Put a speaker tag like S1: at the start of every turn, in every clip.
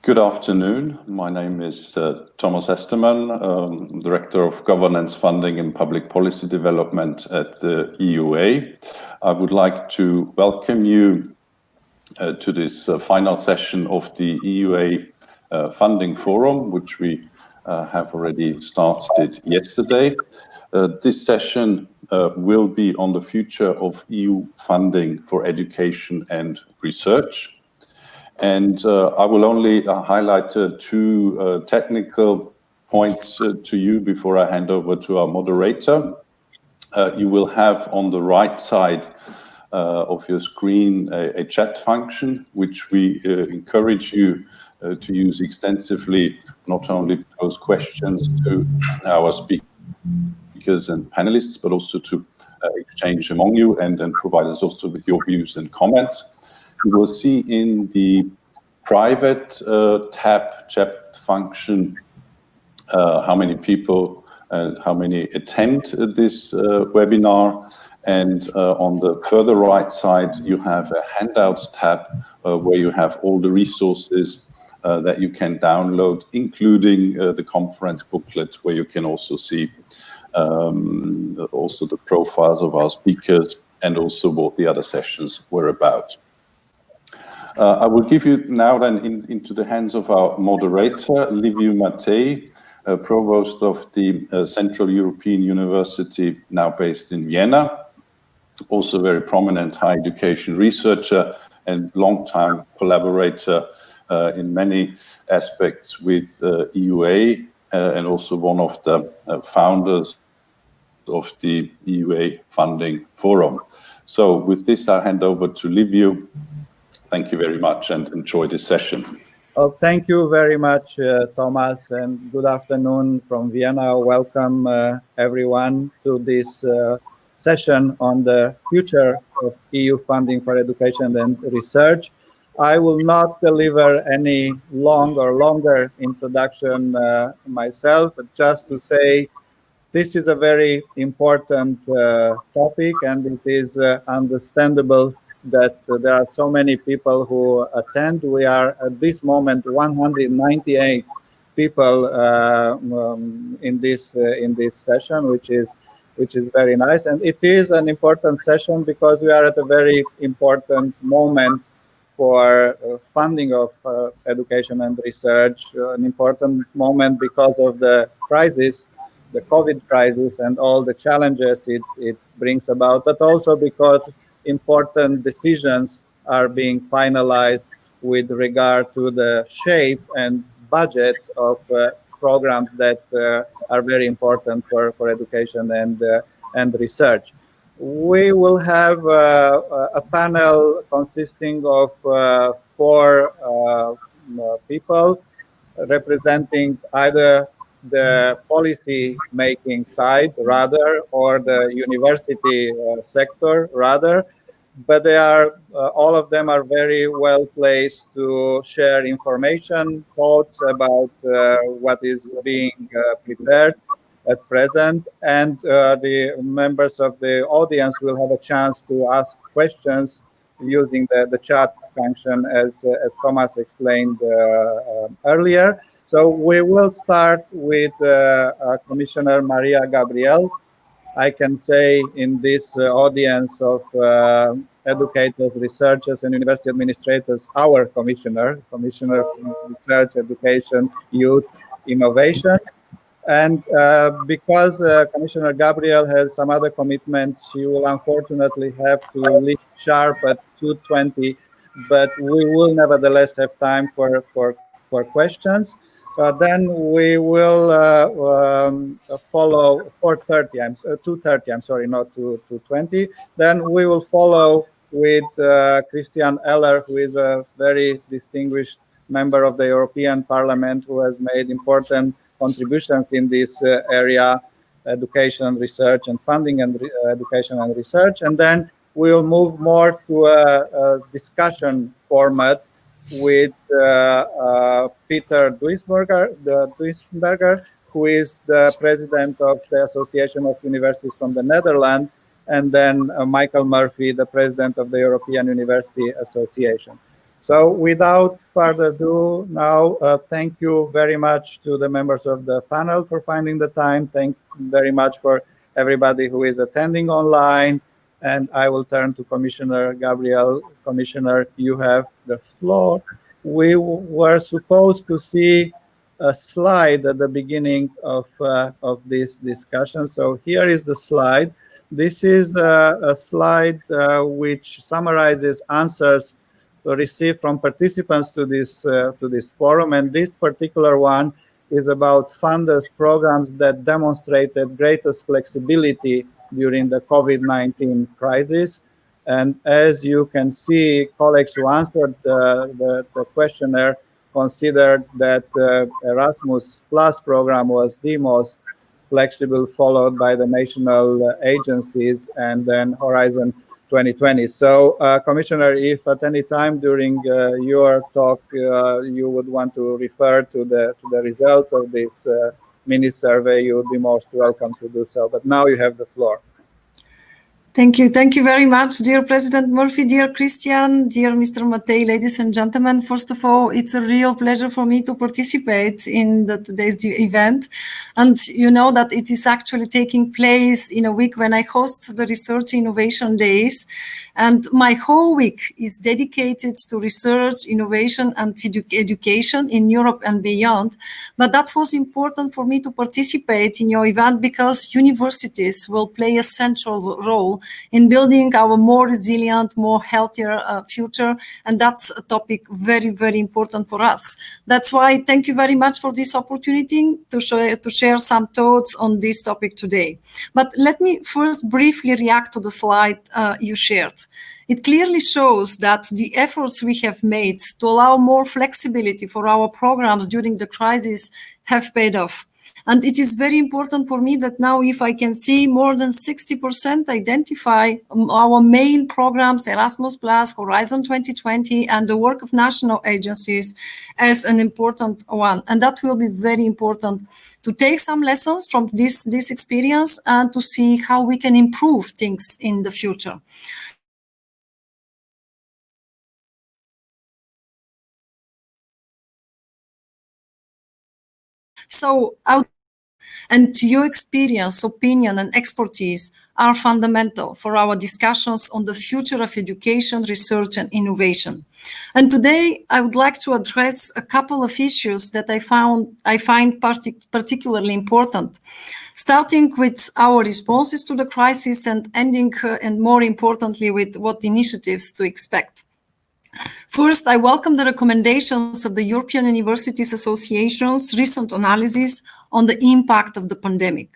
S1: Good afternoon. My name is Thomas Estermann, Director of Governance, Funding and Public Policy Development at the EUA. I would like to welcome you to this final session of the EUA Funding Forum, which we have already started yesterday. This session will be on the future of EU funding for education and research. And I will only highlight two technical points to you before I hand over to our moderator. You will have on the right side of your screen a chat function, which we encourage you to use extensively, not only to pose questions to our speakers and panelists, but also to exchange among you and provide us also with your views and comments. You will see in the private chat function how many people and how many attend this webinar. And on the further right side, you have a handouts tab where you have all the resources that you can download, including the conference booklet, where you can also see also the profiles of our speakers and also what the other sessions were about. I will give you now then into the hands of our moderator, Liviu Matei, Provost of the Central European University, now based in Vienna, also very prominent higher education researcher and long-time collaborator in many aspects with EUA, and also one of the founders of the EUA Funding Forum. So with this, I'll hand over to Liviu. Thank you very much and enjoy this session.
S2: Oh, thank you very much, Thomas, and good afternoon from Vienna. Welcome everyone to this session on the future of EU funding for education and research. I will not deliver any longer introduction myself, but just to say this is a very important topic, and it is understandable that there are so many people who attend. We are at this moment 198 people in this session, which is very nice, and it is an important session because we are at a very important moment for funding of education and research. An important moment because of the crisis, the COVID crisis, and all the challenges it brings about, but also because important decisions are being finalized with regard to the shape and budgets of programs that are very important for education and research. We will have a panel consisting of four people representing either the policy making side rather, or the university sector rather, but they are all of them are very well placed to share information, thoughts about what is being prepared at present, and the members of the audience will have a chance to ask questions using the chat function as Thomas explained earlier. So we will start with Commissioner Mariya Gabriel. I can say in this audience of educators, researchers, and university administrators, our Commissioner for Research, Education, Youth, Innovation. And because Commissioner Gabriel has some other commitments, she will unfortunately have to leave sharp at 2:20, but we will nevertheless have time for questions. Then we will follow 2:30. I'm sorry, not 2:20. Then we will follow with Christian Ehler, who is a very distinguished member of the European Parliament, who has made important contributions in this area, education, research, and funding, and education and research. And then we'll move more to a discussion format with Pieter Duisenberg, who is the president of the Association of Universities from the Netherlands, and then Michael Murphy, the president of the European University Association. So without further ado, now thank you very much to the members of the panel for finding the time. Thank you very much for everybody who is attending online. And I will turn to Commissioner Gabriel. Commissioner, you have the floor. We were supposed to see a slide at the beginning of this discussion. So here is the slide. This is a slide which summarizes answers received from participants to this forum, and this particular one is about funders' programs that demonstrated greatest flexibility during the COVID-19 crisis. And as you can see, colleagues who answered the questionnaire considered that Erasmus Plus program was the most flexible, followed by the national agencies, and then Horizon 2020. So, Commissioner, if at any time during your talk you would want to refer to the results of this mini survey, you would be most welcome to do so. But now you have the floor.
S3: Thank you very much, dear President Murphy, dear Christian, dear Mr. Matei, ladies and gentlemen. First of all, it's a real pleasure for me to participate in today's event. And you know that it is actually taking place in a week when I host the Research Innovation Days. And my whole week is dedicated to research, innovation, and education in Europe and beyond. But that was important for me to participate in your event because universities will play a central role in building our more resilient, more healthier future. And that's a topic very, very important for us. That's why thank you very much for this opportunity to share some thoughts on this topic today. But let me first briefly react to the slide you shared. It clearly shows that the efforts we have made to allow more flexibility for our programs during the crisis have paid off. And it is very important for me that now, if I can see more than 60% identify our main programs, Erasmus+, Horizon 2020, and the work of national agencies as an important one. And that will be very important to take some lessons from this experience and to see how we can improve things in the future. So, and your experience, opinion, and expertise are fundamental for our discussions on the future of education, research, and innovation. And today, I would like to address a couple of issues that I find particularly important, starting with our responses to the crisis and ending, and more importantly, with what initiatives to expect. First, I welcome the recommendations of the European Universities Association's recent analysis on the impact of the pandemic.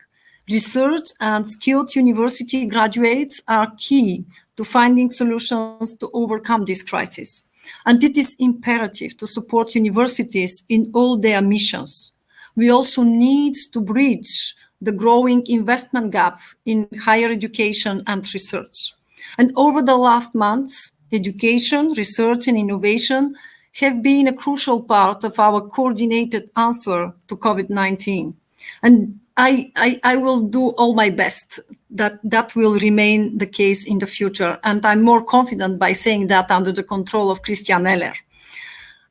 S3: Research and skilled university graduates are key to finding solutions to overcome this crisis. And it is imperative to support universities in all their missions. We also need to bridge the growing investment gap in higher education and research. And over the last months, education, research, and innovation have been a crucial part of our coordinated answer to COVID-19. And I will do all my best that will remain the case in the future. And I'm more confident by saying that under the control of Christian Ehler.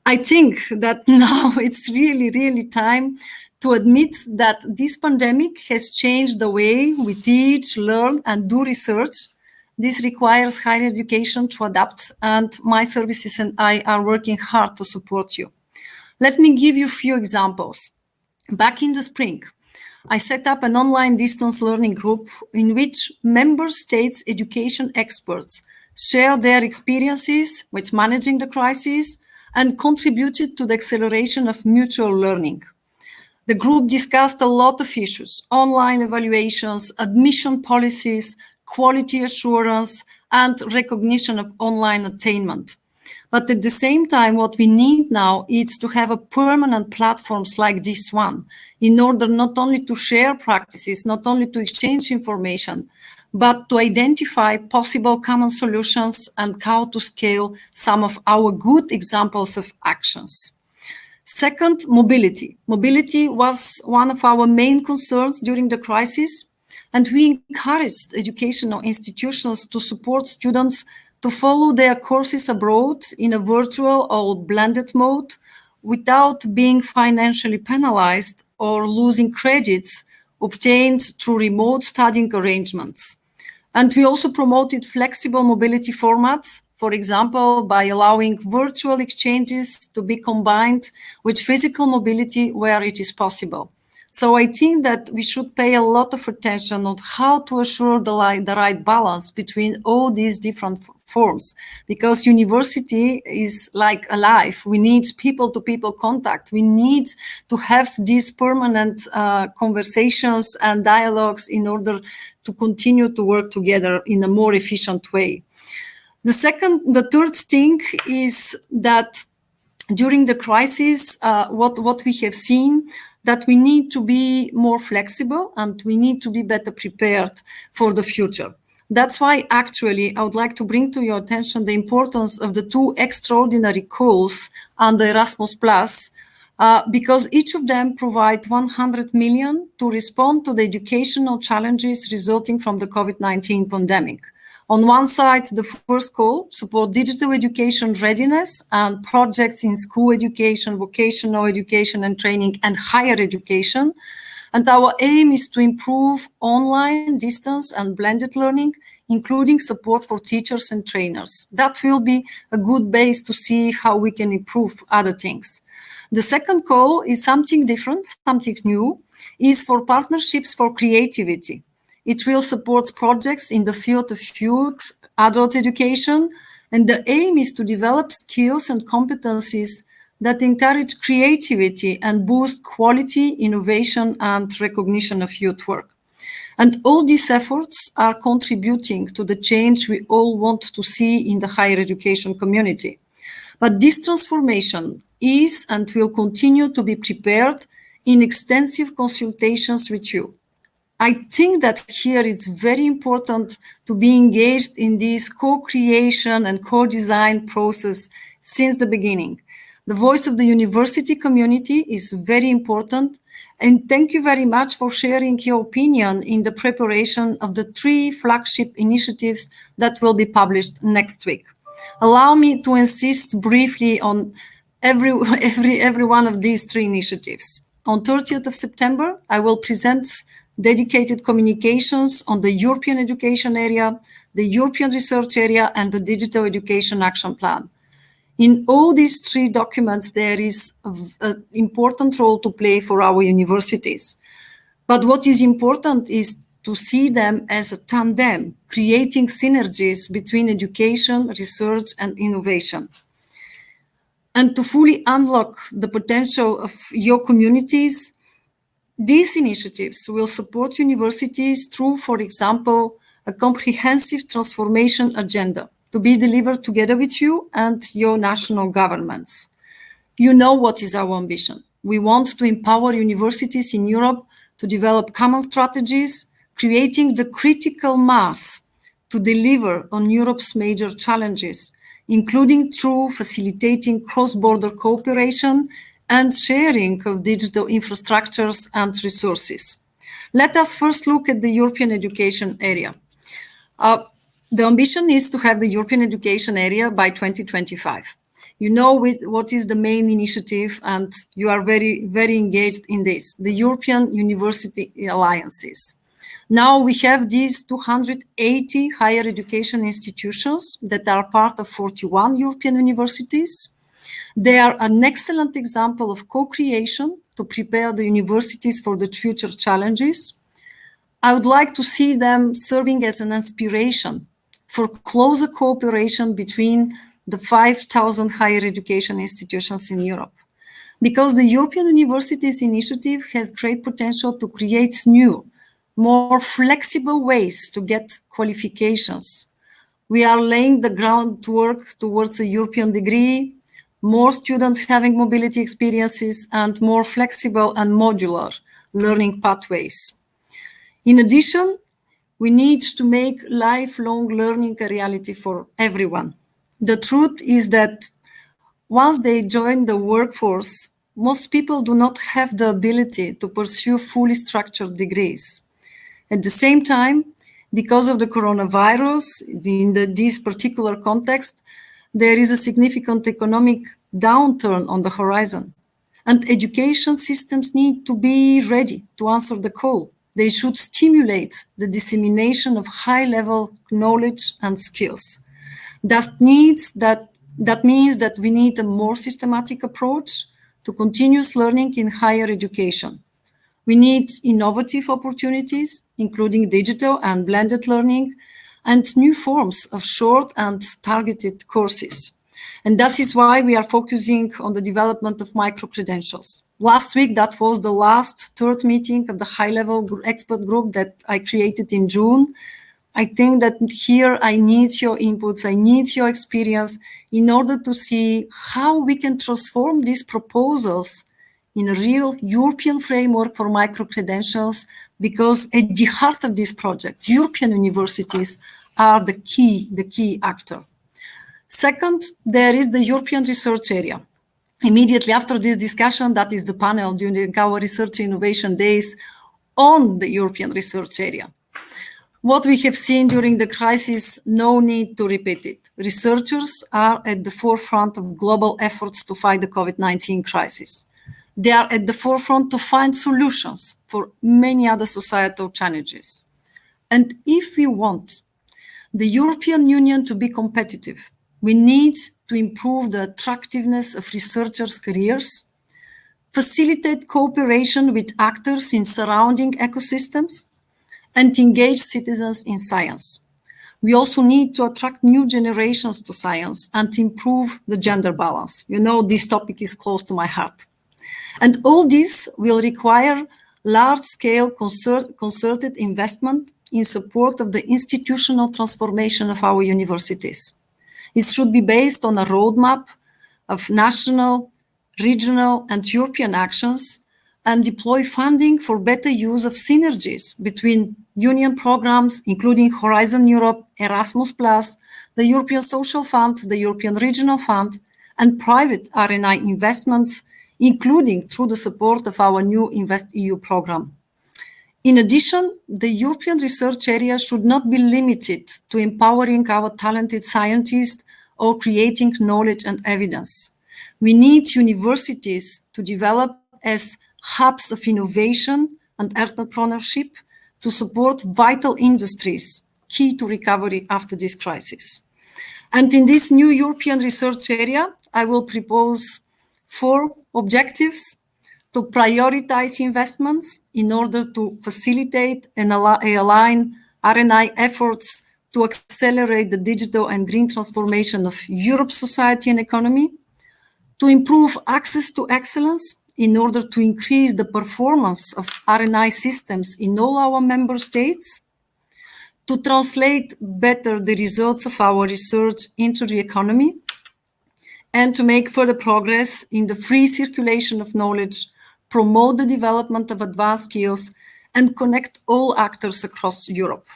S3: I think that now it's really, really time to admit that this pandemic has changed the way we teach, learn, and do research. This requires higher education to adapt, and my services and I are working hard to support you. Let me give you a few examples. Back in the spring, I set up an online distance learning group in which member states' education experts share their experiences with managing the crisis and contributed to the acceleration of mutual learning. The group discussed a lot of issues: online evaluations, admission policies, quality assurance, and recognition of online attainment. But at the same time, what we need now is to have a permanent platforms like this one in order not only to share practices, not only to exchange information, but to identify possible common solutions and how to scale some of our good examples of actions. Second, mobility. Mobility was one of our main concerns during the crisis, and we encouraged educational institutions to support students to to follow their courses abroad in a virtual or blended mode without being financially penalized or losing credits obtained through remote studying arrangements. And we also promoted flexible mobility formats, for example, by allowing virtual exchanges to be combined with physical mobility where it is possible. So I think that we should pay a lot of attention on how to assure the right balance between all these different forms, because university is like alive. We need people-to-people contact. We need to have these permanent conversations and dialogues in order to continue to work together in a more efficient way. The third thing is that during the crisis, what we have seen, that we need to be more flexible and we need to be better prepared for the future. That's why actually I would like to bring to your attention the importance of the two extraordinary calls under Erasmus+, because each of them provide 100 million to respond to the educational challenges resulting from the COVID-19 pandemic. On one side, the first call support digital education readiness and projects in school education, vocational education and training, and higher education. And our aim is to improve online, distance, and blended learning, including support for teachers and trainers. That will be a good base to see how we can improve other things. The second call is something different, something new, is for partnerships for creativity. It will support projects in the field of youth, adult education, and the aim is to develop skills and competencies that encourage creativity and boost quality, innovation, and recognition of youth work. And all these efforts are contributing to the change we all want to see in the higher education community. But this transformation is and will continue to be prepared in extensive consultations with you. I think that here it's very important to be engaged in this co-creation and co-design process since the beginning. The voice of the university community is very important, and thank you very much for sharing your opinion in the preparation of the 3 flagship initiatives that will be published next week. Allow me to insist briefly on every one of these 3 initiatives. On 30th of September, I will present dedicated communications on the European education area, the European research area, and the digital education action plan. In all these 3 documents, there is an important role to play for our universities. But what is important is to see them as a tandem, creating synergies between education, research, and innovation. And to fully unlock the potential of your communities, these initiatives will support universities through, for example, a comprehensive transformation agenda to be delivered together with you and your national governments. You know what is our ambition. We want to empower universities in Europe to develop common strategies, creating the critical mass to deliver on Europe's major challenges, including through facilitating cross-border cooperation and sharing of digital infrastructures and resources. Let us first look at the European education area. The ambition is to have the European education area by 2025. You know what is the main initiative, and you are very, very engaged in this, the European University Alliances. Now we have these 280 higher education institutions that are part of 41 European universities. They are an excellent example of co-creation to prepare the universities for the future challenges. I would like to see them serving as an inspiration for closer cooperation between the 5,000 higher education institutions in Europe. Because the European Universities Initiative has great potential to create new, more flexible ways to get qualifications. We are laying the groundwork towards a European degree, more students having mobility experiences, and more flexible and modular learning pathways. In addition, we need to make lifelong learning a reality for everyone. The truth is that once they join the workforce, most people do not have the ability to pursue fully structured degrees. At the same time, because of the coronavirus, in this particular context, there is a significant economic downturn on the horizon. And education systems need to be ready to answer the call. They should stimulate the dissemination of high-level knowledge and skills. That means that we need a more systematic approach to continuous learning in higher education. We need innovative opportunities, including digital and blended learning, and new forms of short and targeted courses. And that is why we are focusing on the development of micro-credentials. Last week, that was the last third meeting of the high-level expert group that I created in June. I think that here I need your inputs, I need your experience in order to see how we can transform these proposals in a real European framework for micro-credentials, because at the heart of this project, European universities are the key actor. Second, there is the European research area. Immediately after this discussion, that is the panel during our research innovation days on the European research area. What we have seen during the crisis, no need to repeat it. Researchers are at the forefront of global efforts to fight the COVID-19 crisis. They are at the forefront to find solutions for many other societal challenges. And if we want the European Union to be competitive, we need to improve the attractiveness of researchers' careers, facilitate cooperation with actors in surrounding ecosystems, and engage citizens in science. We also need to attract new generations to science and improve the gender balance. You know, this topic is close to my heart. And all this will require large-scale concerted investment in support of the institutional transformation of our universities. It should be based on a roadmap of national, regional, and European actions, and deploy funding for better use of synergies between union programs, including Horizon Europe, Erasmus+, the European Social Fund, the European Regional Fund, and private R&I investments, including through the support of our new InvestEU program. In addition, the European research area should not be limited to empowering our talented scientists or creating knowledge and evidence. We need universities to develop as hubs of innovation and entrepreneurship to support vital industries, key to recovery after this crisis. And in this new European research area, I will propose 4 objectives to prioritize investments in order to facilitate and align R&I efforts to accelerate the digital and green transformation of Europe's society and economy, to improve access to excellence in order to increase the performance of R&I systems in all our member states, to translate better the results of our research into the economy, and to make further progress in the free circulation of knowledge, promote the development of advanced skills, and connect all actors across Europe.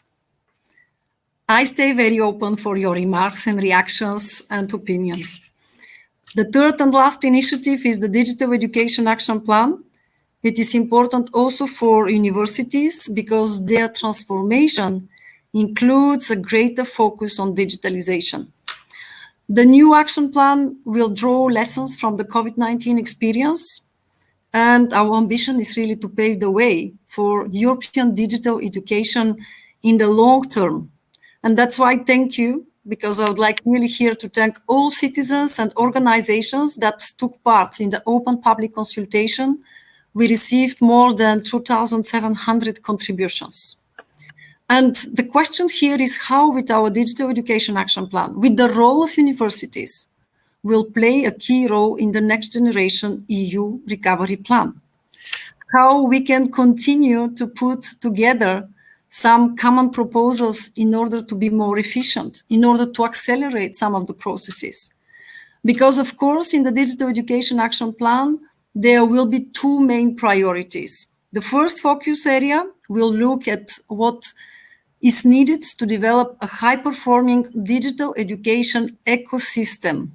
S3: I stay very open for your remarks and reactions and opinions. The third and last initiative is the Digital Education Action Plan. It is important also for universities because their transformation includes a greater focus on digitalization. The new action plan will draw lessons from the COVID-19 experience, and our ambition is really to pave the way for European digital education in the long term. And that's why I thank you, because I would like really here to thank all citizens and organizations that took part in the open public consultation. We received more than 2,700 contributions. And the question here is how, with our Digital Education Action Plan, with the role of universities, will play a key role in the next generation EU recovery plan. How we can continue to put together some common proposals in order to be more efficient, in order to accelerate some of the processes. Because, of course, in the Digital Education Action Plan, there will be 2 main priorities. The first focus area will look at what is needed to develop a high-performing digital education ecosystem.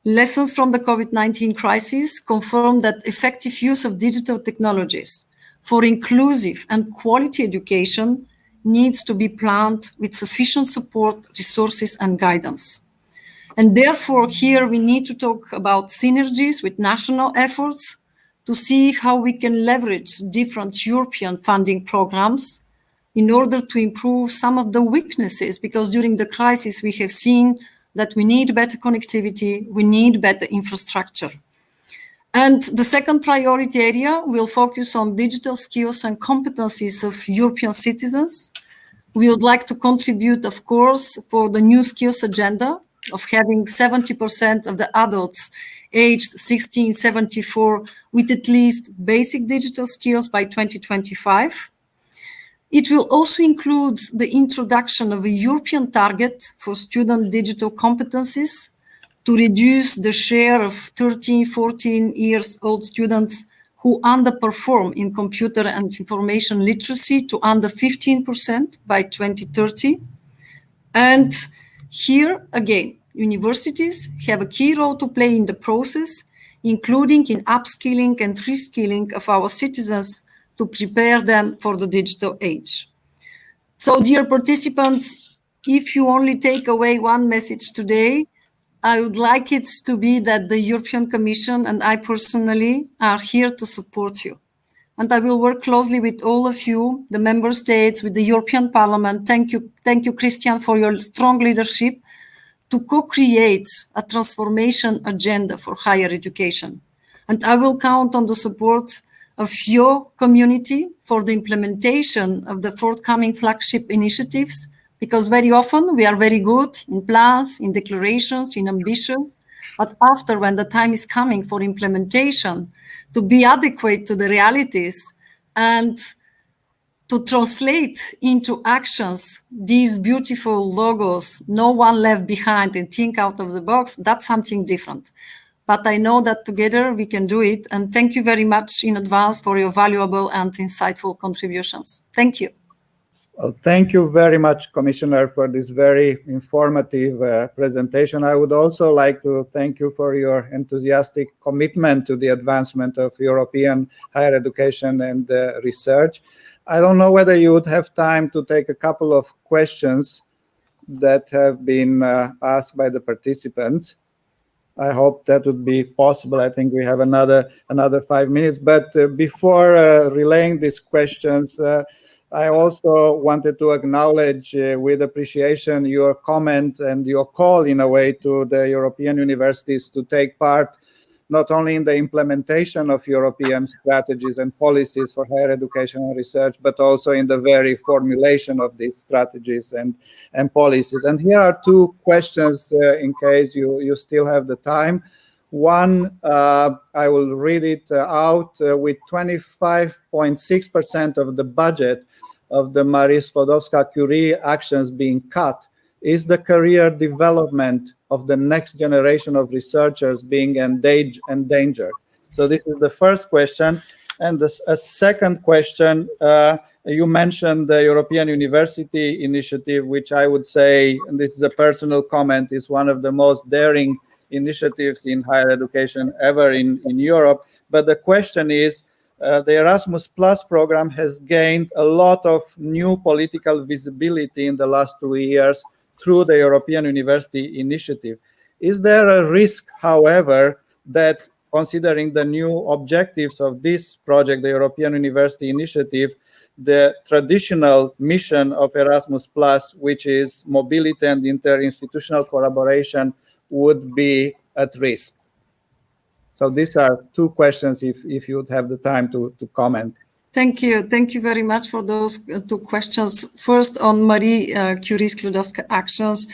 S3: Lessons from the COVID-19 crisis confirm that effective use of digital technologies for inclusive and quality education needs to be planned with sufficient support, resources, and guidance. And therefore, here we need to talk about synergies with national efforts to see how we can leverage different European funding programs in order to improve some of the weaknesses, because during the crisis we have seen that we need better connectivity, we need better infrastructure. And the second priority area will focus on digital skills and competencies of European citizens. We would like to contribute, of course, for the new skills agenda of having 70% of the adults aged 16-74 with at least basic digital skills by 2025. It will also include the introduction of a European target for student digital competencies to reduce the share of 13, 14 years old students who underperform in computer and information literacy to under 15% by 2030. And here, again, universities have a key role to play in the process, including in upskilling and reskilling of our citizens to prepare them for the digital age. So, dear participants, if you only take away one message today, I would like it to be that the European Commission and I personally are here to support you. And I will work closely with all of you, the member states, with the European Parliament. Thank you, Christian, for your strong leadership to co-create a transformation agenda for higher education. And I will count on the support of your community for the implementation of the forthcoming flagship initiatives, because very often we are very good in plans, in declarations, in ambitions, but after, when the time is coming for implementation, to be adequate to the realities and to translate into actions these beautiful logos, no one left behind, and think out of the box, that's something different. But I know that together we can do it. And thank you very much in advance for your valuable and insightful contributions. Thank you.
S2: Well, thank you very much, Commissioner, for this very informative presentation. I would also like to thank you for your enthusiastic commitment to the advancement of European higher education and research. I don't know whether you would have time to take a couple of questions that have been asked by the participants. I hope that would be possible. I think we have another 5 minutes. But before relaying these questions, I also wanted to acknowledge with appreciation your comment and your call, in a way, to the European universities to take part not only in the implementation of European strategies and policies for higher education and research, but also in the very formulation of these strategies and policies. And here are two questions in case you still have the time. One, I will read it out. With 25.6% of the budget of the Marie Skłodowska-Curie actions being cut, is the career development of the next generation of researchers being endangered? So this is the first question. And a second question, you mentioned the European University Initiative, which I would say, and this is a personal comment, is one of the most daring initiatives in higher education ever in Europe. But the question is, the Erasmus Plus program has gained a lot of new political visibility in the last 2 years through the European University Initiative. Is there a risk, however, that considering the new objectives of this project, the European University Initiative, the traditional mission of Erasmus Plus, which is mobility and interinstitutional collaboration, would be at risk? So these are two questions, if you would have the time to comment.
S3: Thank you. Thank you very much for those two questions. First, on Marie Curie Skłodowska actions.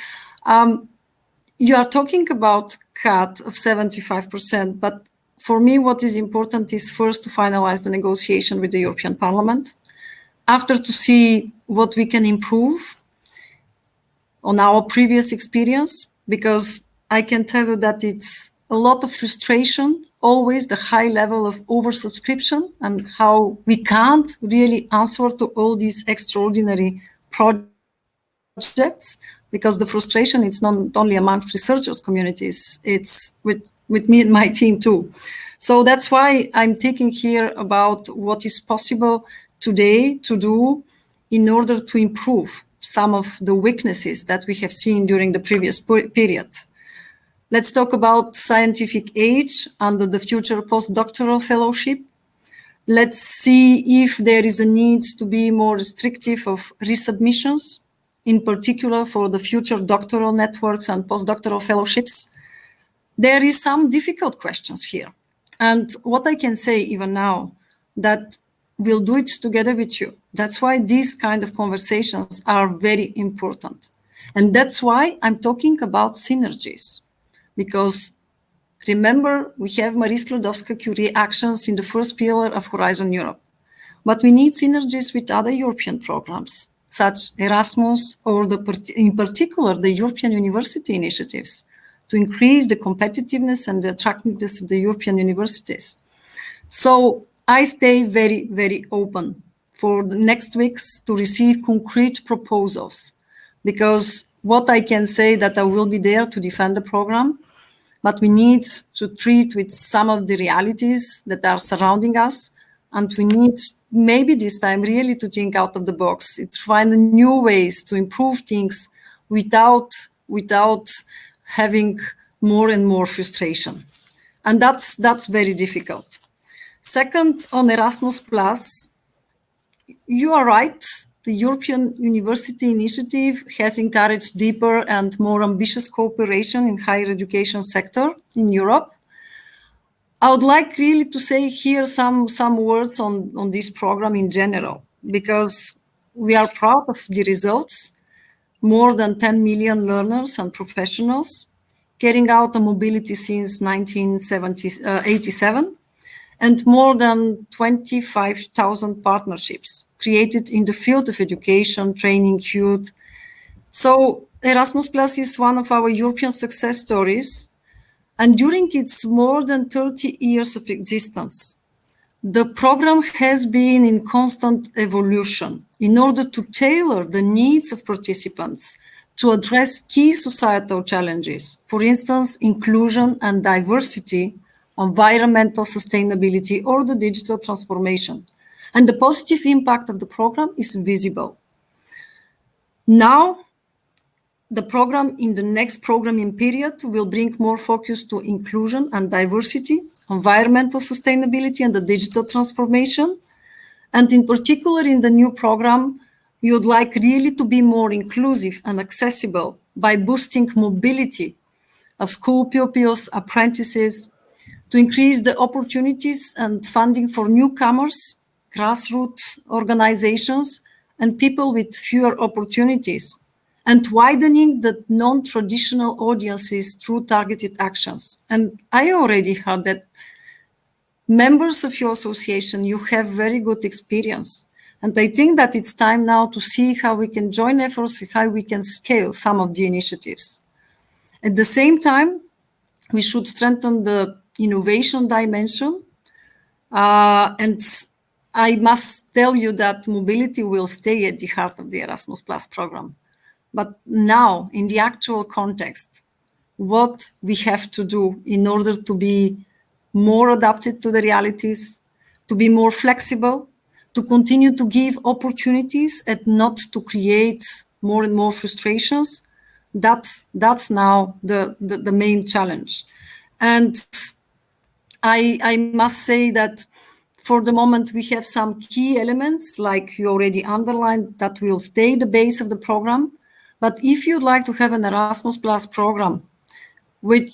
S3: You are talking about cut of 75%, but for me, what is important is first to finalize the negotiation with the European Parliament, after to see what we can improve on our previous experience, because I can tell you that it's a lot of frustration, always the high level of oversubscription and how we can't really answer to all these extraordinary projects, because the frustration, it's not only amongst researchers communities, it's with me and my team too. So that's why I'm thinking here about what is possible today to do in order to improve some of the weaknesses that we have seen during the previous period. Let's talk about scientific age under the future postdoctoral fellowship. Let's see if there is a need to be more restrictive of resubmissions, in particular for the future doctoral networks and postdoctoral fellowships. There is some difficult questions here. And what I can say even now, that we'll do it together with you. That's why these kind of conversations are very important. And that's why I'm talking about synergies. Because remember, we have Marie Sklodowska-Curie actions in the first pillar of Horizon Europe. But we need synergies with other European programs, such Erasmus or in particular the European University initiatives, to increase the competitiveness and the attractiveness of the European universities. So I stay very, very open for the next weeks to receive concrete proposals, because what I can say that I will be there to defend the program, but we need to treat with some of the realities that are surrounding us, and we need maybe this time really to think out of the box, to find new ways to improve things without having more and more frustration. And that's very difficult. Second, on Erasmus+, you are right. The European University Initiative has encouraged deeper and more ambitious cooperation in higher education sector in Europe. I would like really to say here some words on this program in general, because we are proud of the results. More than 10 million learners and professionals carrying out a mobility since 1987, and more than 25,000 partnerships created in the field of education, training, youth. So Erasmus Plus is one of our European success stories. And during its more than 30 years of existence, the program has been in constant evolution in order to tailor the needs of participants to address key societal challenges, for instance, inclusion and diversity, environmental sustainability, or the digital transformation. And the positive impact of the program is visible. Now, the program in the next programming period will bring more focus to inclusion and diversity, environmental sustainability, and the digital transformation. And in particular, in the new program, we would like really to be more inclusive and accessible by boosting mobility of school pupils, apprentices, to increase the opportunities and funding for newcomers, grassroots organizations, and people with fewer opportunities, and widening the non-traditional audiences through targeted actions. And I already heard that members of your association, you have very good experience. And I think that it's time now to see how we can join efforts, how we can scale some of the initiatives. At the same time, we should strengthen the innovation dimension. And I must tell you that mobility will stay at the heart of the Erasmus Plus program. But now, in the actual context, what we have to do in order to be more adapted to the realities, to be more flexible, to continue to give opportunities and not to create more and more frustrations, that's now the main challenge. And I must say that for the moment, we have some key elements, like you already underlined, that will stay the base of the program. But if you'd like to have an Erasmus Plus program, which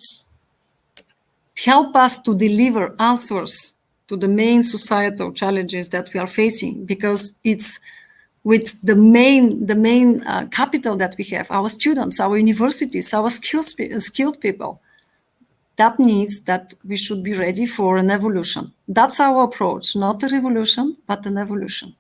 S3: help us to deliver answers to the main societal challenges that we are facing, because it's with the main capital that we have, our students, our universities, our skilled people, that means that we should be ready for an evolution. That's our approach, not a revolution, but an evolution.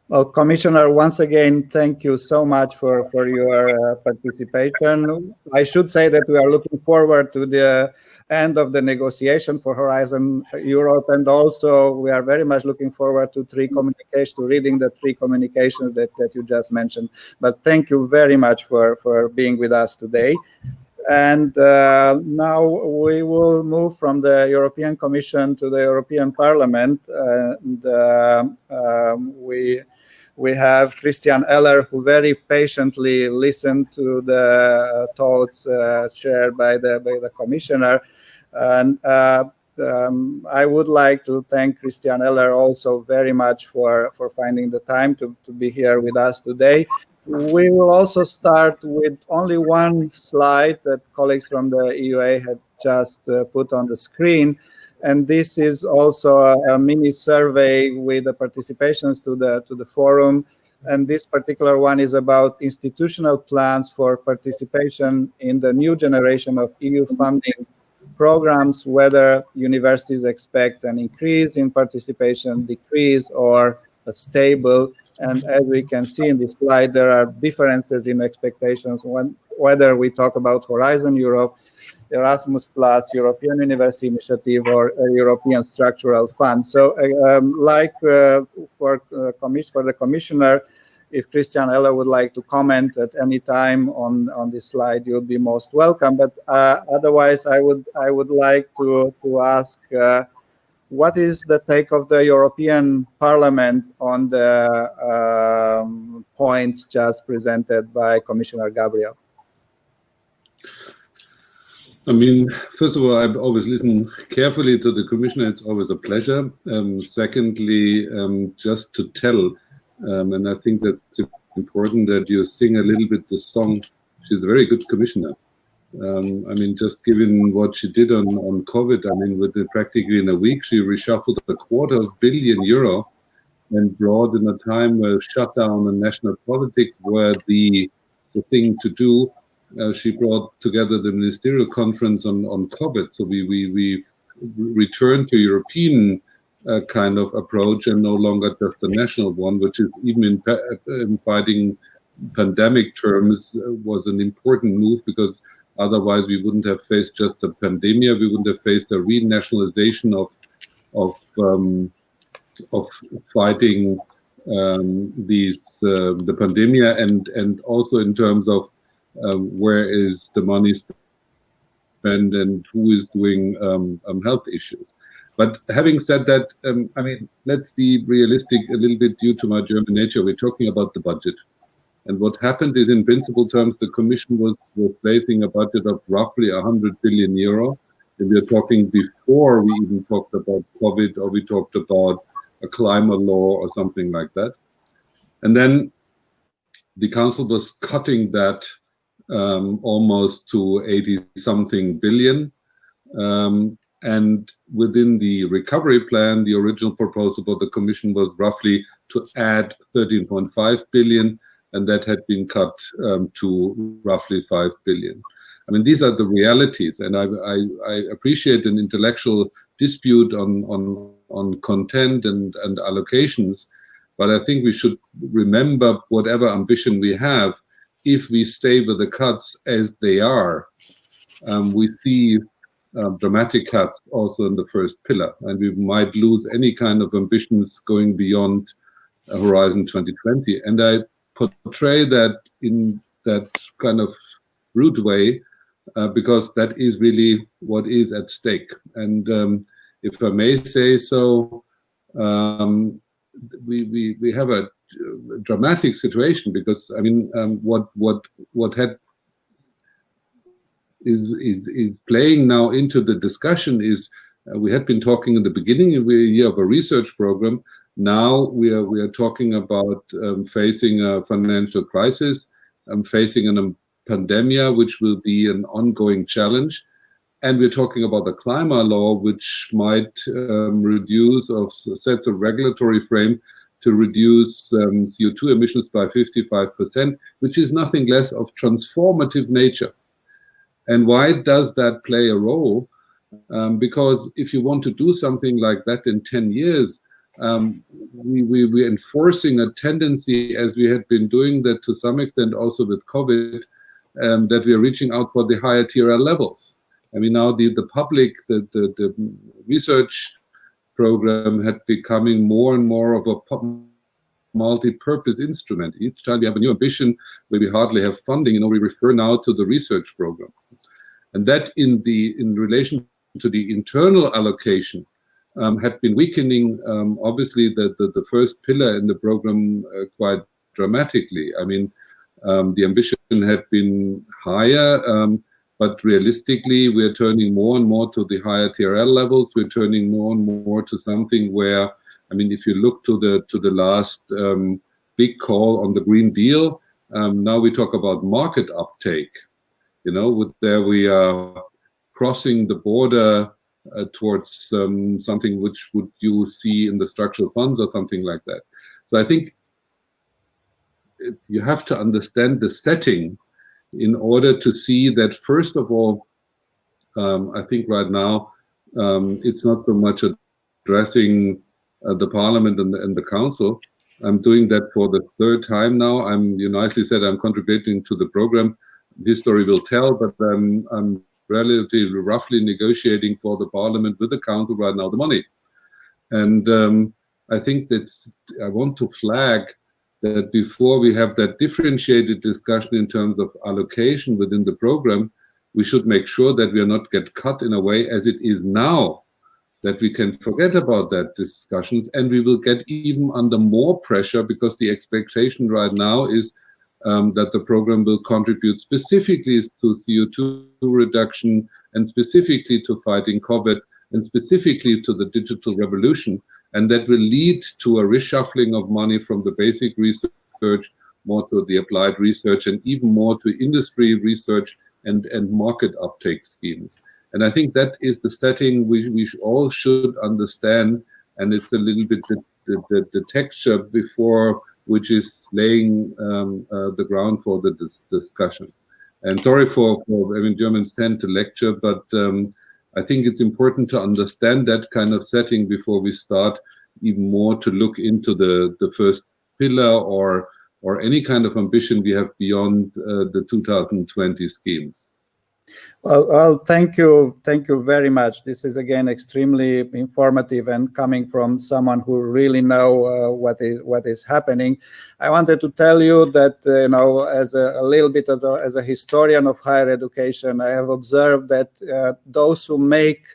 S2: Well, Commissioner, once again, thank you so much for your participation. I should say that we are looking forward to the end of the negotiation for Horizon Europe, and also we are very much looking forward to reading the three communications that you just mentioned. But thank you very much for being with us today. And now we will move from the European Commission to the European Parliament. And we we have Christian Ehler, who very patiently listened to the thoughts shared by the commissioner. And I would like to thank Christian Ehler also very much for finding the time to be here with us today. We will also start with only one slide that colleagues from the EUA had just put on the screen. And this is also a mini survey with the participations to the forum. And this particular one is about institutional plans for participation in the new generation of EU funding programs, whether universities expect an increase in participation, decrease, or a stable. And as we can see in this slide, there are differences in expectations whether we talk about Horizon Europe, Erasmus+, European University Initiative, or a European Structural Fund. So for the commissioner, if Christian Ehler would like to comment at any time on this slide, you'll be most welcome. But otherwise, I would like to ask what is the take of the European Parliament on the points just presented by Commissioner Gabriel?
S4: I mean, first of all, I always listen carefully to the Commissioner. It's always a pleasure. Secondly, just to tell, and I think that's important that you sing a little bit the song. She's a very good Commissioner. I mean, just given what she did on COVID, I mean, practically in a week, she reshuffled €250 million and brought in a time where shutdown and national politics were the thing to do. She brought together the ministerial conference on COVID. So we returned to European kind of approach and no longer just a national one, which is even in fighting pandemic terms was an important move, because otherwise we wouldn't have faced just a pandemic. We wouldn't have faced a renationalization of fighting the pandemic, and also in terms of where is the money spent and who is doing health issues. But having said that, I mean, let's be realistic a little bit due to my German nature. We're talking about the budget. And what happened is, in principle terms, the Commission was placing a budget of roughly €100 billion. And we are talking before we even talked about COVID, or we talked about a climate law or something like that. And then the Council was cutting that almost to 80-something billion. And within the recovery plan, the original proposal for the Commission was roughly to add 13.5 billion, and that had been cut to roughly 5 billion. I mean, these are the realities, and I appreciate an intellectual dispute on content and allocations, but I think we should remember whatever ambition we have, if we stay with the cuts as they are, we see dramatic cuts also in the first pillar, and we might lose any kind of ambitions going beyond Horizon 2020. And I portray that in that kind of rude way, because that is really what is at stake. And if I may say so, we have a dramatic situation, because I mean, what is playing now into the discussion is we had been talking in the beginning of the year of a research program. Now we are talking about facing a financial crisis, facing a pandemic, which will be an ongoing challenge. And we're talking about the climate law, which might reduce or sets a regulatory frame to reduce CO2 emissions by 55%, which is nothing less of transformative nature. And why does that play a role? Because if you want to do something like that in 10 years, we're enforcing a tendency, as we had been doing that to some extent also with COVID, that we are reaching out for the higher tier levels. I mean, now the public, the research program had becoming more and more of a multi-purpose instrument. Each time we have a new ambition where we hardly have funding, we refer now to the research program. And that in relation to the internal allocation, had been weakening, obviously, the first pillar in the program quite dramatically. I mean, the ambition had been higher, but realistically, we're turning more and more to the higher TRL levels. We're turning more and more to something where, I mean, if you look to the last big call on the Green Deal, now we talk about market uptake. You know, there we are crossing the border towards something which would you see in the structural funds or something like that. So I think you have to understand the setting in order to see that, first of all, I think right now it's not so much addressing the Parliament and the Council. I'm doing that for the third time now. You nicely said I'm contributing to the program. History will tell, but I'm relatively roughly negotiating for the Parliament with the Council right now the money. And I think that I want to flag that before we have that differentiated discussion in terms of allocation within the program, we should make sure that we are not get cut in a way as it is now, that we can forget about that discussions, and we will get even under more pressure because the expectation right now is that the program will contribute specifically to CO2 reduction and specifically to fighting COVID and specifically to the digital revolution. And that will lead to a reshuffling of money from the basic research more to the applied research and even more to industry research and market uptake schemes. And I think that is the setting we all should understand. And it's a little bit the texture before which is laying the ground for the discussion. And sorry for I mean, Germans tend to lecture, but I think it's important to understand that kind of setting before we start even more to look into the first pillar or any kind of ambition we have beyond the 2020 schemes.
S2: Well, thank you very much. This is again extremely informative and coming from someone who really know what is happening. I wanted to tell you that as a little bit as a historian of higher education, I have observed that those who make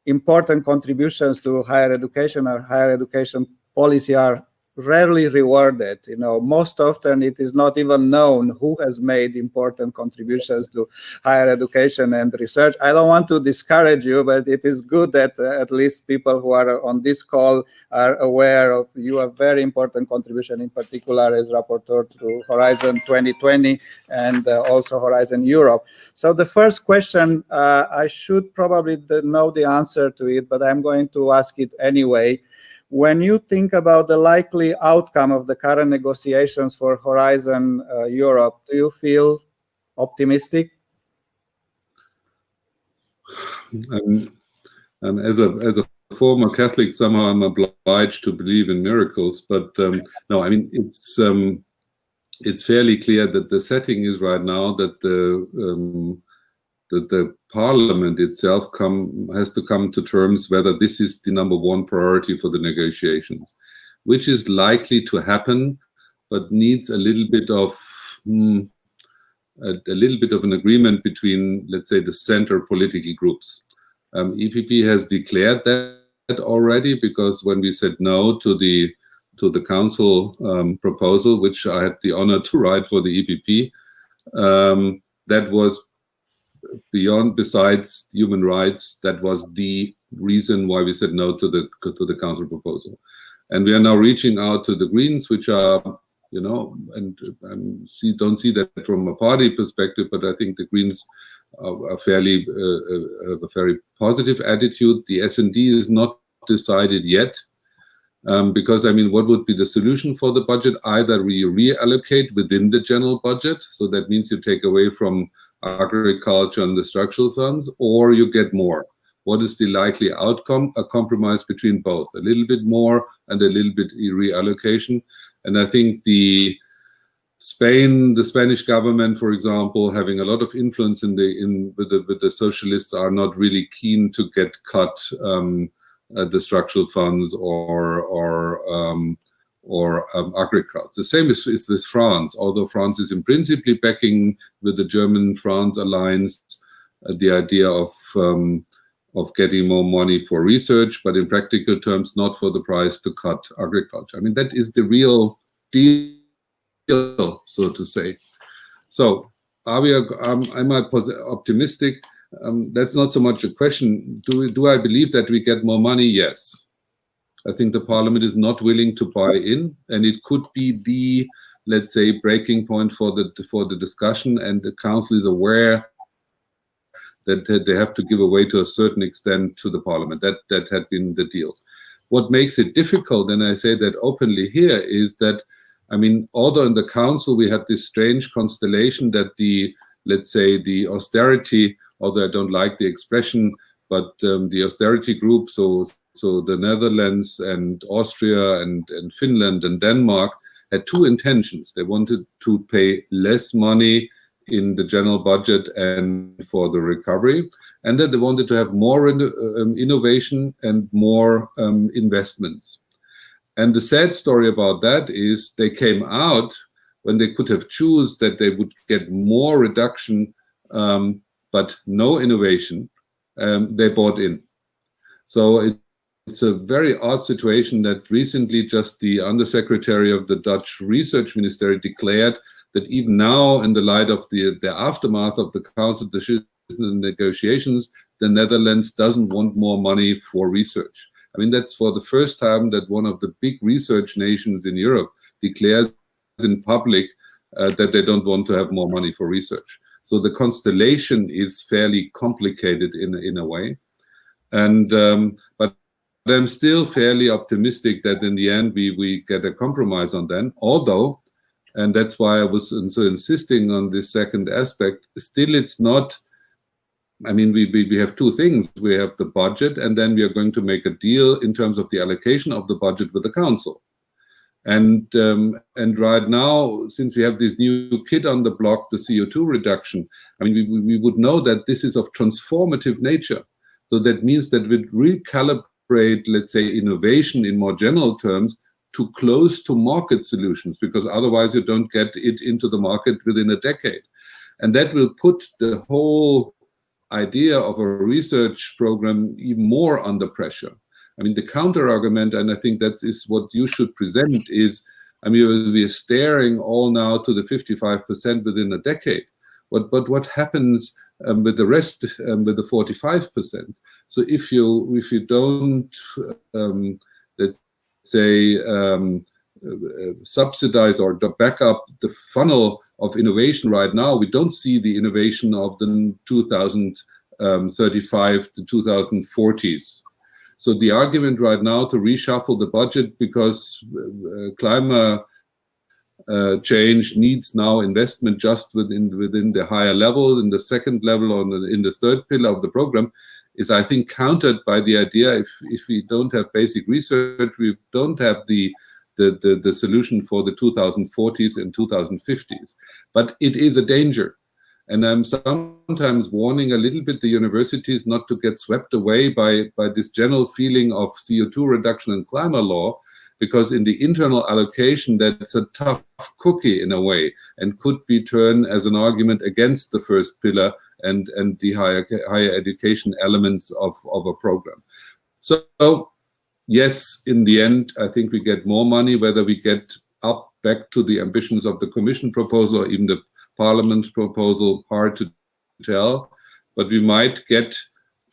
S2: important contributions to higher education or higher education policy are rarely rewarded. Most often it is not even known who has made important contributions to higher education and research. I don't want to discourage you, but it is good that at least people who are on this call are aware of your very important contribution, in particular as rapporteur to Horizon 2020 and also Horizon Europe. So the first question, I should probably know the answer to it, but I'm going to ask it anyway. When you think about the likely outcome of the current negotiations for Horizon Europe, do you feel optimistic?
S4: As a former Catholic, somehow I'm obliged to believe in miracles. But no, I mean it's fairly clear that the setting is right now that the Parliament itself has to come to terms whether this is the number one priority for the negotiations, which is likely to happen, but needs a little bit of an agreement between, let's say, the center political groups. EPP has declared that already, because when we said no to the council proposal, which I had the honor to write for the EPP, that was besides human rights, that was the reason why we said no to the council proposal. And we are now reaching out to the Greens, which are, and don't see that from a party perspective, but I think the Greens are fairly have a very positive attitude. The S&D is not decided yet, because I mean, what would be the solution for the budget? Either we reallocate within the general budget, so that means you take away from agriculture and the structural funds, or you get more. What is the likely outcome? A compromise between both, a little bit more and a little bit reallocation. And I think the Spanish government, for example, having a lot of influence with the socialists, are not really keen to get cut the structural funds or agriculture. The same is with France, although France is in principle backing with the German-France alliance the idea of getting more money for research, but in practical terms, not for the price to cut agriculture. I mean, that is the real deal, so to say. So, am I optimistic? That's not so much a question. Do I believe that we get more money? Yes. I think the Parliament is not willing to buy in, and it could be the, let's say, breaking point for the discussion, and the Council is aware that they have to give away to a certain extent to the Parliament. That had been the deal. What makes it difficult, and I say that openly here, is that, I mean, although in the Council we had this strange constellation that let's say the austerity, although I don't like the expression, but the austerity group, so the Netherlands and Austria and Finland and Denmark had two intentions. They wanted to pay less money in the general budget and for the recovery, and that they wanted to have more innovation and more investments. And the sad story about that is they came out when they could have chosen that they would get more reduction but no innovation. They bought in. So it's a very odd situation that recently just the Undersecretary of the Dutch Research Ministry declared that even now, in the light of the aftermath of the Council negotiations, the Netherlands doesn't want more money for research. I mean, that's for the first time that one of the big research nations in Europe declares in public that they don't want to have more money for research. So the constellation is fairly complicated in a way. And but I'm still fairly optimistic that in the end we get a compromise on that, although, and that's why I was so insisting on this second aspect, still it's not, I mean, we have two things. We have the budget, and then we are going to make a deal in terms of the allocation of the budget with the Council. And right now, since we have this new kid on the block, the CO2 reduction, I mean, we would know that this is of transformative nature. So that means that we recalibrate, let's say, innovation in more general terms to close to market solutions, because otherwise you don't get it into the market within a decade. And that will put the whole idea of a research program even more under pressure. I mean, the counter argument, and I think that is what you should present, is, I mean, we are staring all now to the 55% within a decade. But what happens with the rest, with the 45%? So if you don't, let's say, subsidize or back up the funnel of innovation right now, we don't see the innovation of the 2035 to 2040s. So the argument right now to reshuffle the budget because climate change needs now investment just within the higher level, in the second level, or in the third pillar of the program, is, I think, countered by the idea if we don't have basic research, we don't have the solution for the 2040s and 2050s. But it is a danger. And I'm sometimes warning a little bit the universities not to get swept away by this general feeling of CO2 reduction and climate law, because in the internal allocation, that's a tough cookie in a way, and could be turned as an argument against the first pillar and the higher education elements of a program. So yes, in the end, I think we get more money, whether we get back to the ambitions of the Commission proposal or even the Parliament's proposal, hard to tell, but we might get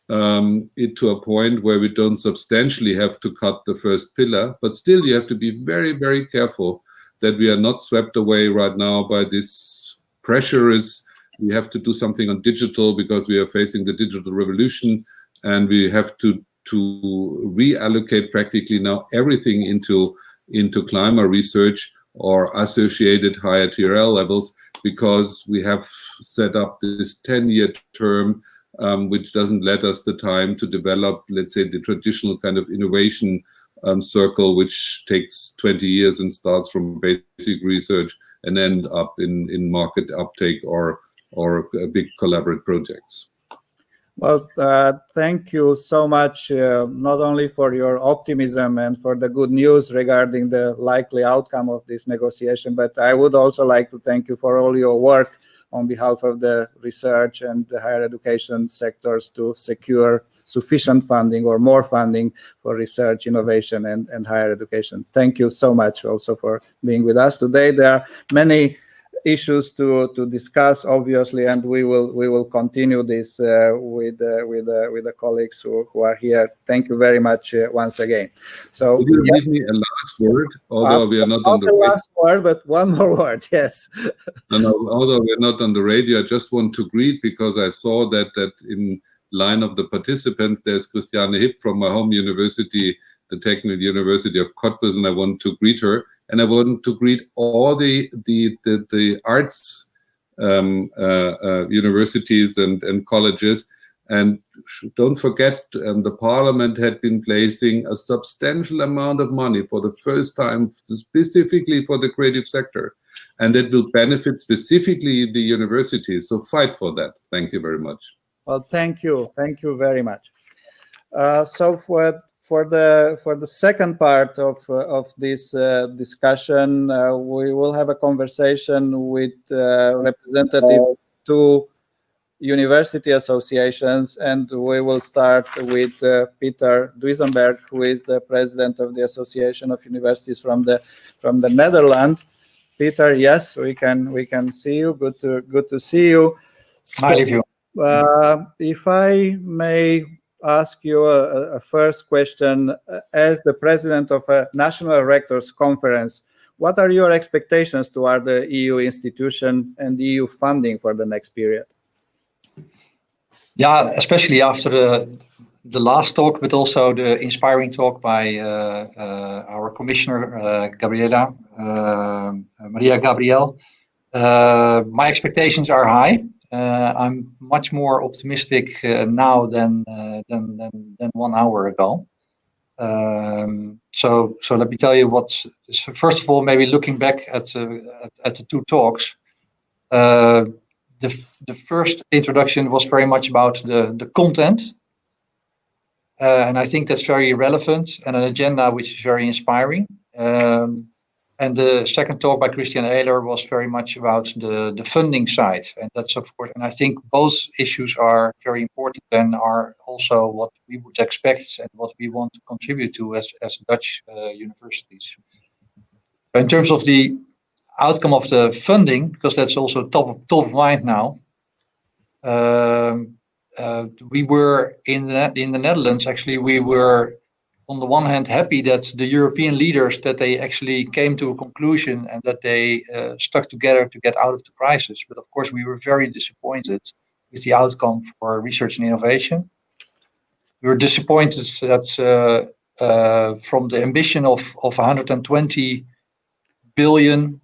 S4: it to a point where we don't substantially have to cut the first pillar, but still you have to be very, very careful that we are not swept away right now by this pressure. We have to do something on digital because we are facing the digital revolution, and we have to reallocate practically now everything into climate research or associated higher TRL levels, because we have set up this 10-year term, which doesn't let us the time to develop, let's say, the traditional kind of innovation circle, which takes 20 years and starts from basic research and end up in market uptake or big collaborative projects.
S2: Well, thank you so much, not only for your optimism and for the good news regarding the likely outcome of this negotiation, but I would also like to thank you for all your work on behalf of the research and the higher education sectors to secure sufficient funding or more funding for research, innovation, and higher education. Thank you so much also for being with us today. There are many issues to discuss, obviously, and we will continue this with the colleagues who are here. Thank you very much once again. So,
S4: would you give me a last word, although we are not on the
S2: last word, but one more word, yes.
S4: No, although we're not on the radio, I just want to greet, because I saw that in line of the participants, there's Christiane Hipp from my home university, the Technical University of Cottbus, and I want to greet her. And I want to greet all the arts universities and colleges. And don't forget, the Parliament had been placing a substantial amount of money for the first time, specifically for the creative sector. And that will benefit specifically the universities. So fight for that. Thank you very much.
S2: Well, thank you very much. So for the second part of this discussion, we will have a conversation with representatives to university associations, and we will start with Pieter Duisenberg, who is the president of the Association of Universities from the Netherlands. Peter, yes, we can see you. Good to see you.
S5: So,
S2: if I may ask you a first question, as the president of a national rectors conference, what are your expectations toward the EU institution and EU funding for the next period?
S5: Yeah, especially after the last talk, but also the inspiring talk by our commissioner, Mariya Gabriel. My expectations are high. I'm much more optimistic now than 1 hour ago. So let me tell you first of all, maybe looking back at the two talks. The first introduction was very much about the content. And I think that's very relevant, and an agenda which is very inspiring. And the second talk by Christian Ehler was very much about the funding side. And that's, of course, and I think both issues are very important and are also what we would expect and what we want to contribute to as Dutch universities. In terms of the outcome of the funding, because that's also top of mind now, we were in the Netherlands, actually, we were on the one hand happy that the European leaders, that they actually came to a conclusion and that they stuck together to get out of the crisis. But of course, we were very disappointed with the outcome for research and innovation. We were disappointed that from the ambition of 120 billion,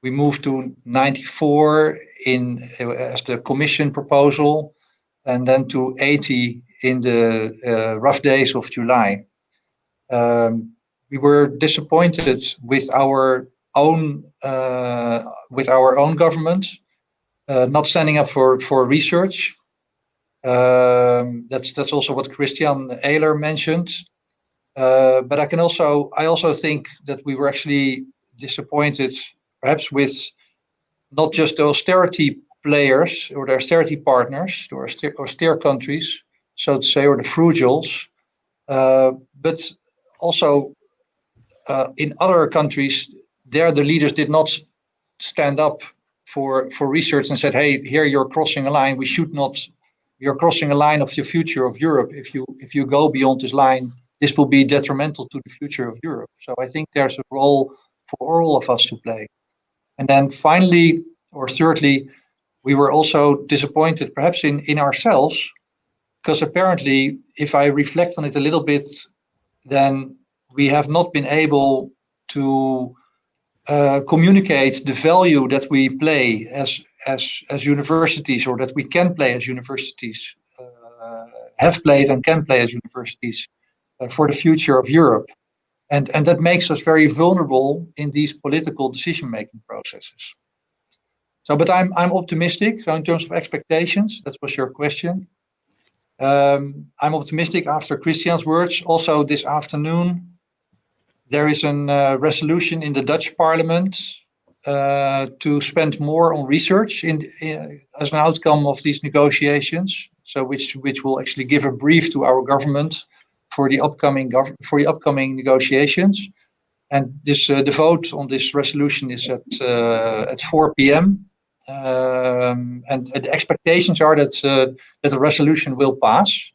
S5: we moved to 94 as the Commission proposal, and then to 80 in the rough days of July. We were disappointed with our own government not standing up for research. That's also what Christian Ehler mentioned. But I also think that we were actually disappointed, perhaps with not just the austerity players or the austerity partners, or austere countries, so to say, or the frugals, but also in other countries, there the leaders did not stand up for research and said, "Hey, here you're crossing a line. You're crossing a line of the future of Europe. If you go beyond this line, this will be detrimental to the future of Europe." So I think there's a role for all of us to play. And then finally, or thirdly, we were also disappointed perhaps in ourselves, because apparently, if I reflect on it a little bit, then we have not been able to communicate the value that we play as universities, or that we can play as universities, have played and can play as universities for the future of Europe. And that makes us very vulnerable in these political decision-making processes. So, but I'm optimistic. So in terms of expectations, that was your question. I'm optimistic after Christian's words. Also this afternoon, there is a resolution in the Dutch Parliament to spend more on research as an outcome of these negotiations. so which will actually give a brief to our government for the upcoming negotiations. And this the vote on this resolution is at 4 p.m. And the expectations are that the resolution will pass.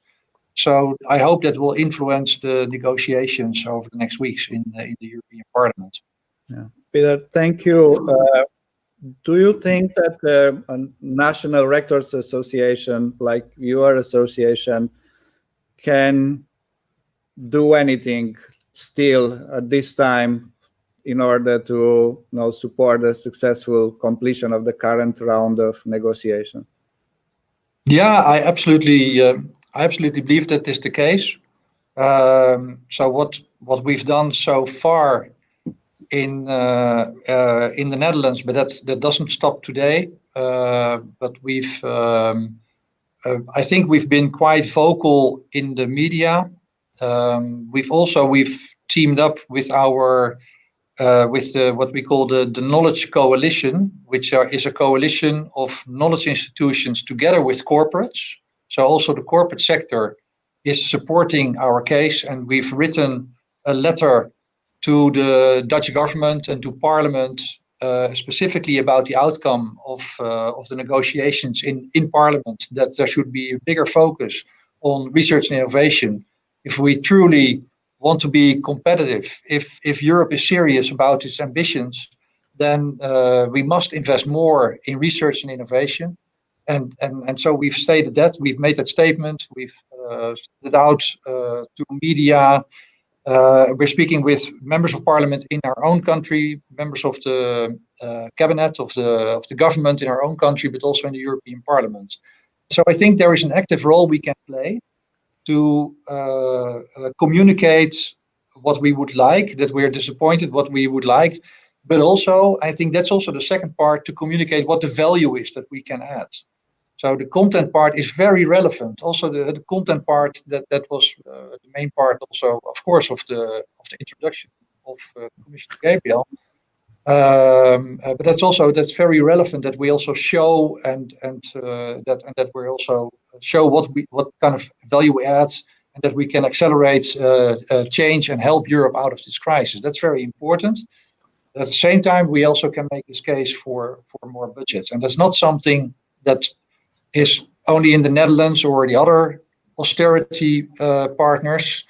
S5: So I hope that will influence the negotiations over the next weeks in the European Parliament.
S2: Yeah. Pieter, thank you. Do you think that a national rectors association like your association can do anything still at this time in order to support the successful completion of the current round of negotiation?
S5: Yeah, I absolutely believe that is the case. So what we've done so far in the Netherlands, but that doesn't stop today. But I think we've been quite vocal in the media. We've teamed up with our what we call the Knowledge Coalition, which is a coalition of knowledge institutions together with corporates. So also the corporate sector is supporting our case, and we've written a letter to the Dutch government and to Parliament specifically about the outcome of the negotiations in Parliament, that there should be a bigger focus on research and innovation if we truly want to be competitive. If Europe is serious about its ambitions, then we must invest more in research and innovation. And so we've stated that, we've made that statement, we've sent it out to media. We're speaking with members of parliament in our own country, members of the cabinet of the government in our own country, but also in the European Parliament. So I think there is an active role we can play to communicate what we would like, that we're disappointed, what we would like, but also I think that's also the second part, to communicate what the value is that we can add. So the content part is very relevant. Also the content part that was the main part also, of course, of the introduction of Commissioner Gabriel. But that's very relevant, that we also show and that we also show what kind of value we add, and that we can accelerate change and help Europe out of this crisis. That's very important. At the same time, we also can make this case for more budgets, and that's not something that is only in the Netherlands or the other austerity partners.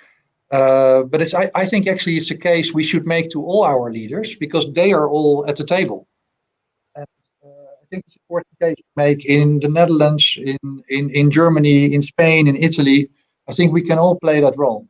S5: But I think actually it's a case we should make to all our leaders, because they are all at the table. And I think it's an important case to make in the Netherlands, in Germany, in Spain, in Italy. I think we can all play that role.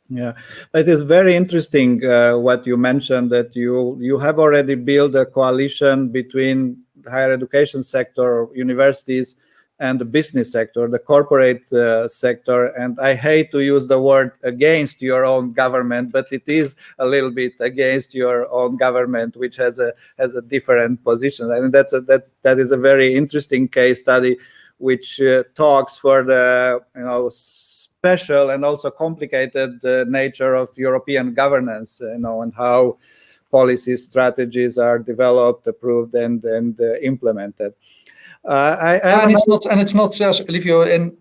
S2: Yeah, it is very interesting what you mentioned, that you have already built a coalition between the higher education sector, universities, and the business sector, the corporate sector. And I hate to use the word against your own government, but it is a little bit against your own government, which has a different position. And that is a very interesting case study, which talks for the special and also complicated nature of European governance, and how policy strategies are developed, approved, and implemented.
S5: It's not just Livio, and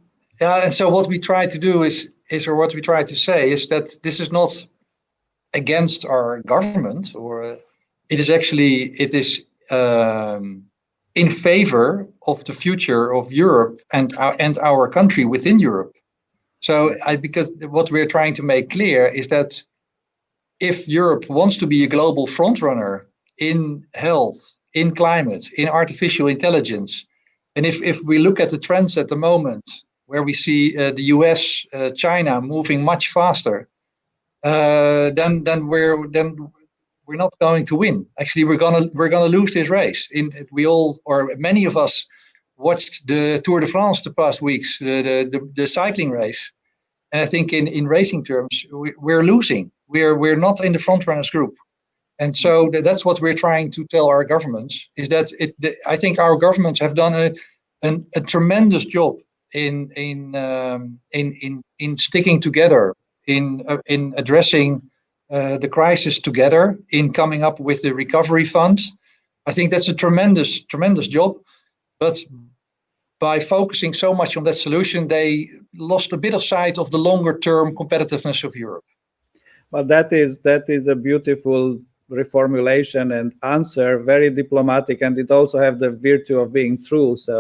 S5: so what we try to do is what we try to say is that this is not against our government, or it is in favor of the future of Europe and our country within Europe. So because what we're trying to make clear is that if Europe wants to be a global frontrunner in health, in climate, in artificial intelligence, and if we look at the trends at the moment, where we see the US, China moving much faster, then we're not going to win. Actually, we're gonna lose this race. We all, or many of us, watched the Tour de France the past weeks, the cycling race, and I think in racing terms we're losing. We're not in the front runners group. And so that's what we're trying to tell our governments, is that I think our governments have done a tremendous job in sticking together, in addressing the crisis together, in coming up with the recovery fund. I think that's a tremendous job. But by focusing so much on that solution, they lost a bit of sight of the longer-term competitiveness of Europe.
S2: Well, that is a beautiful reformulation and answer, very diplomatic, and it also have the virtue of being true. So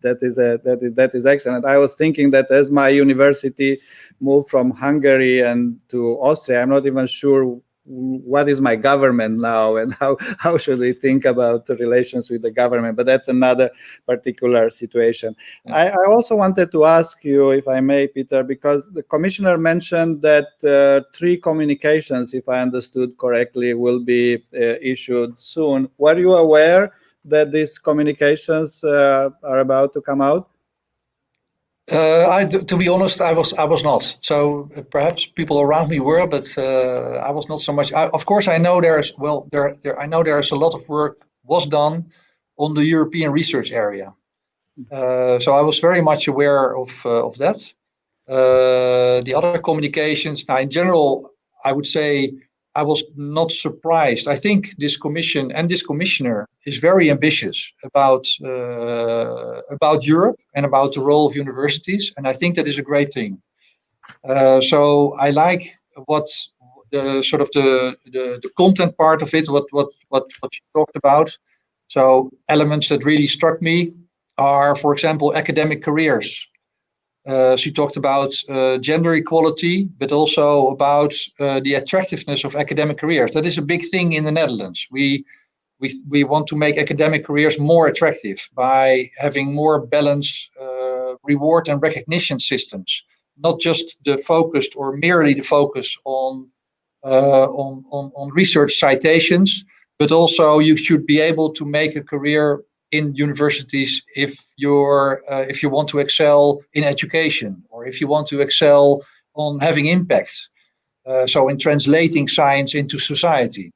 S2: that is excellent. I was thinking that as my university moved from Hungary and to Austria, I'm not even sure what is my government now and how should we think about the relations with the government, but that's another particular situation. I also wanted to ask you, if I may, Pieter, because the commissioner mentioned that 3 communications, if I understood correctly, will be issued soon. Were you aware that these communications are about to come out?
S5: To be honest, I was not. So perhaps people around me were, but I was not so much. Of course, I know there's a lot of work was done on the European research area. So I was very much aware of that. The other communications, now in general, I would say I was not surprised. I think this commission and this commissioner is very ambitious about Europe and about the role of universities, and I think that is a great thing. So I like what the sort of the content part of it, what you talked about. So elements that really struck me are, for example, academic careers. She talked about gender equality, but also about the attractiveness of academic careers. That is a big thing in the Netherlands. We want to make academic careers more attractive by having more balanced reward and recognition systems, not just the focused or merely the focus on research citations, but also you should be able to make a career in universities if you want to excel in education, or if you want to excel on having impact, so in translating science into society.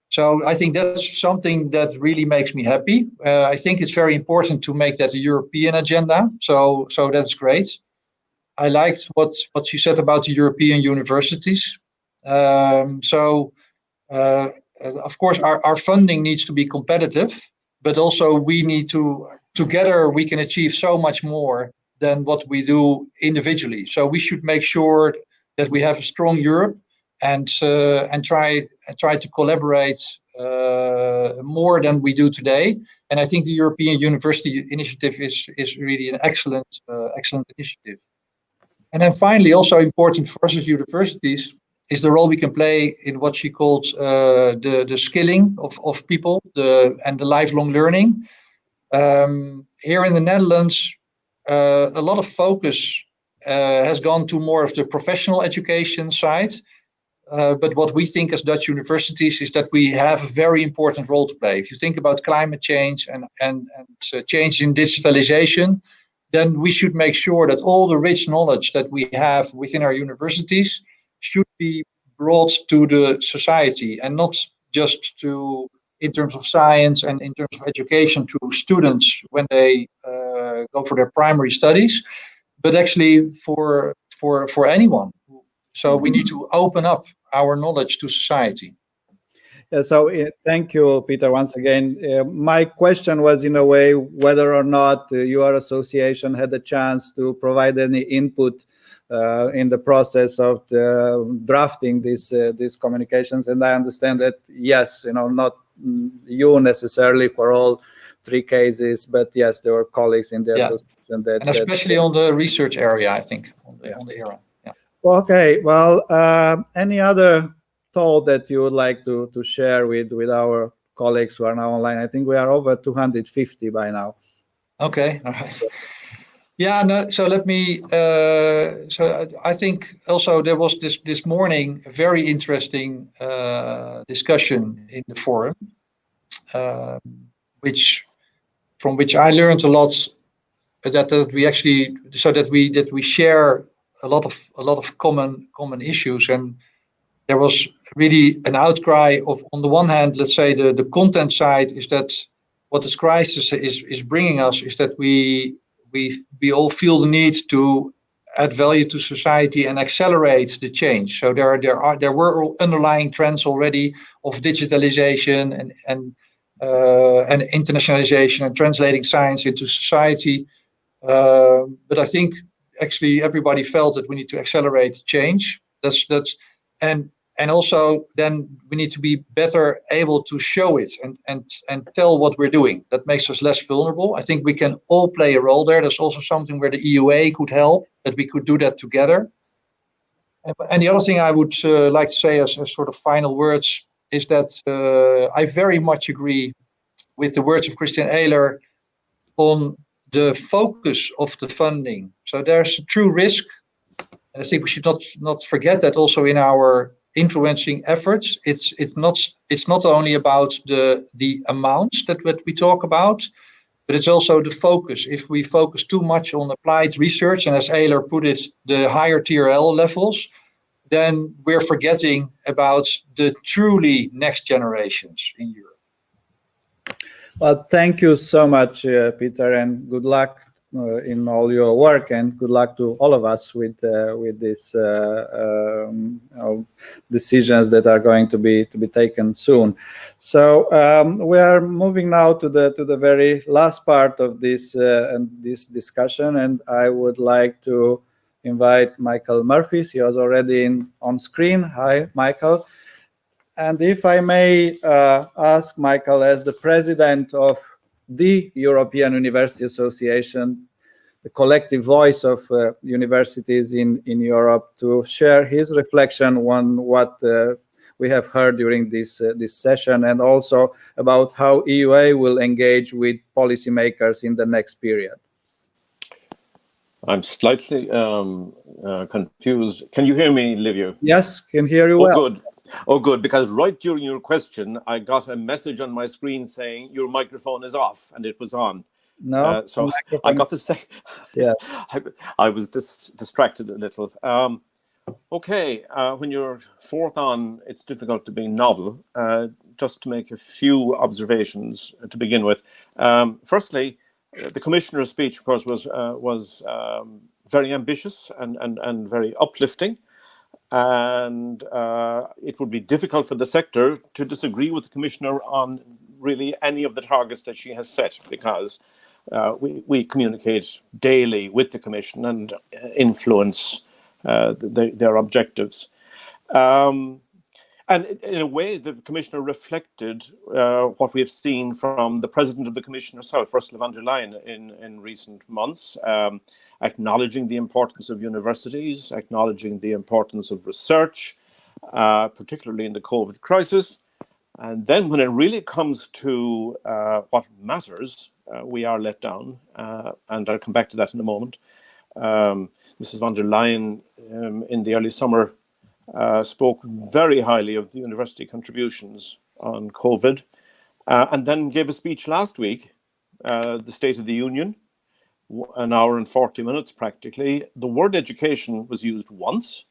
S5: So I think that's something that really makes me happy. I think it's very important to make that a European agenda, so that's great. I liked what she said about the European universities. Of course, our funding needs to be competitive, but also we need to, together we can achieve so much more than what we do individually. So we should make sure that we have a strong Europe and try to collaborate more than we do today. And I think the European University Initiative is really an excellent initiative. And then finally, also important for us as universities is the role we can play in what she called the skilling of people and the lifelong learning. Here in the Netherlands, a lot of focus has gone to more of the professional education side. But what we think as Dutch universities is that we have a very important role to play. If you think about climate change and change in digitalization, then we should make sure that all the rich knowledge that we have within our universities should be brought to the society, and not just in terms of science and in terms of education to students when they go for their primary studies, but actually for anyone. So we need to open up our knowledge to society.
S2: So thank you, Pieter, once again. My question was, in a way, whether or not your association had a chance to provide any input in the process of drafting these communications. And I understand that, yes, not you necessarily for all 3 cases, but yes, there were colleagues in the association that...
S5: And especially on the research area, I think, on the ERA. Yeah.
S2: Okay, well, any other thought that you would like to share with our colleagues who are now online? I think we are over 250 by now.
S5: Okay, all right. Yeah, no, so let me, so I think also there was this morning a very interesting discussion in the forum, from which I learned a lot, that we actually, so that we share a lot of common issues. And there was really an outcry of, on the one hand, let's say the content side is that what this crisis is bringing us is that we all feel the need to add value to society and accelerate the change. So there were underlying trends already of digitalization and internationalization and translating science into society. But I think actually everybody felt that we need to accelerate change. And also then we need to be better able to show it and tell what we're doing. That makes us less vulnerable. I think we can all play a role there. There's also something where the EUA could help, that we could do that together. And the other thing I would like to say as sort of final words is that I very much agree with the words of Christian Ehler on the focus of the funding. So there's a true risk. And I think we should not forget that also in our influencing efforts. It's not only about the amounts that we talk about, but it's also the focus. If we focus too much on applied research, and as Ehler put it, the higher TRL levels, then we're forgetting about the truly next generations in Europe.
S2: Well, thank you so much, Pieter, and good luck in all your work, and good luck to all of us with these decisions that are going to be taken soon. So we are moving now to the very last part of this discussion, and I would like to invite Michael Murphy. He was already on screen. Hi, Michael. And if I may ask Michael, as the president of the European University Association, the collective voice of universities in Europe, to share his reflection on what we have heard during this session, and also about how EUA will engage with policymakers in the next period.
S6: I'm slightly confused. Can you hear me, Livio?
S2: Yes, can hear you well.
S6: Good. Oh, good, because right during your question, I got a message on my screen saying your microphone is off, and it was on.
S2: No,
S6: so I got the second.
S2: Yeah,
S6: I was distracted a little. Okay, when you're fourth on, it's difficult to be novel. Just to make a few observations to begin with. Firstly, the Commissioner's speech, of course, was very ambitious and very uplifting. And it would be difficult for the sector to disagree with the Commissioner on really any of the targets that she has set, because we communicate daily with the Commission and influence their objectives. And in a way, the Commissioner reflected what we have seen from the President of the Commission herself, Ursula von der Leyen, in recent months, acknowledging the importance of universities, acknowledging the importance of research, particularly in the COVID crisis. And then when it really comes to what matters, we are let down. And I'll come back to that in a moment. Mrs. von der Leyen, in the early summer, spoke very highly of the university contributions on COVID, and then gave a speech last week, the State of the Union, 1 hour and 40 minutes practically. The word education was used once,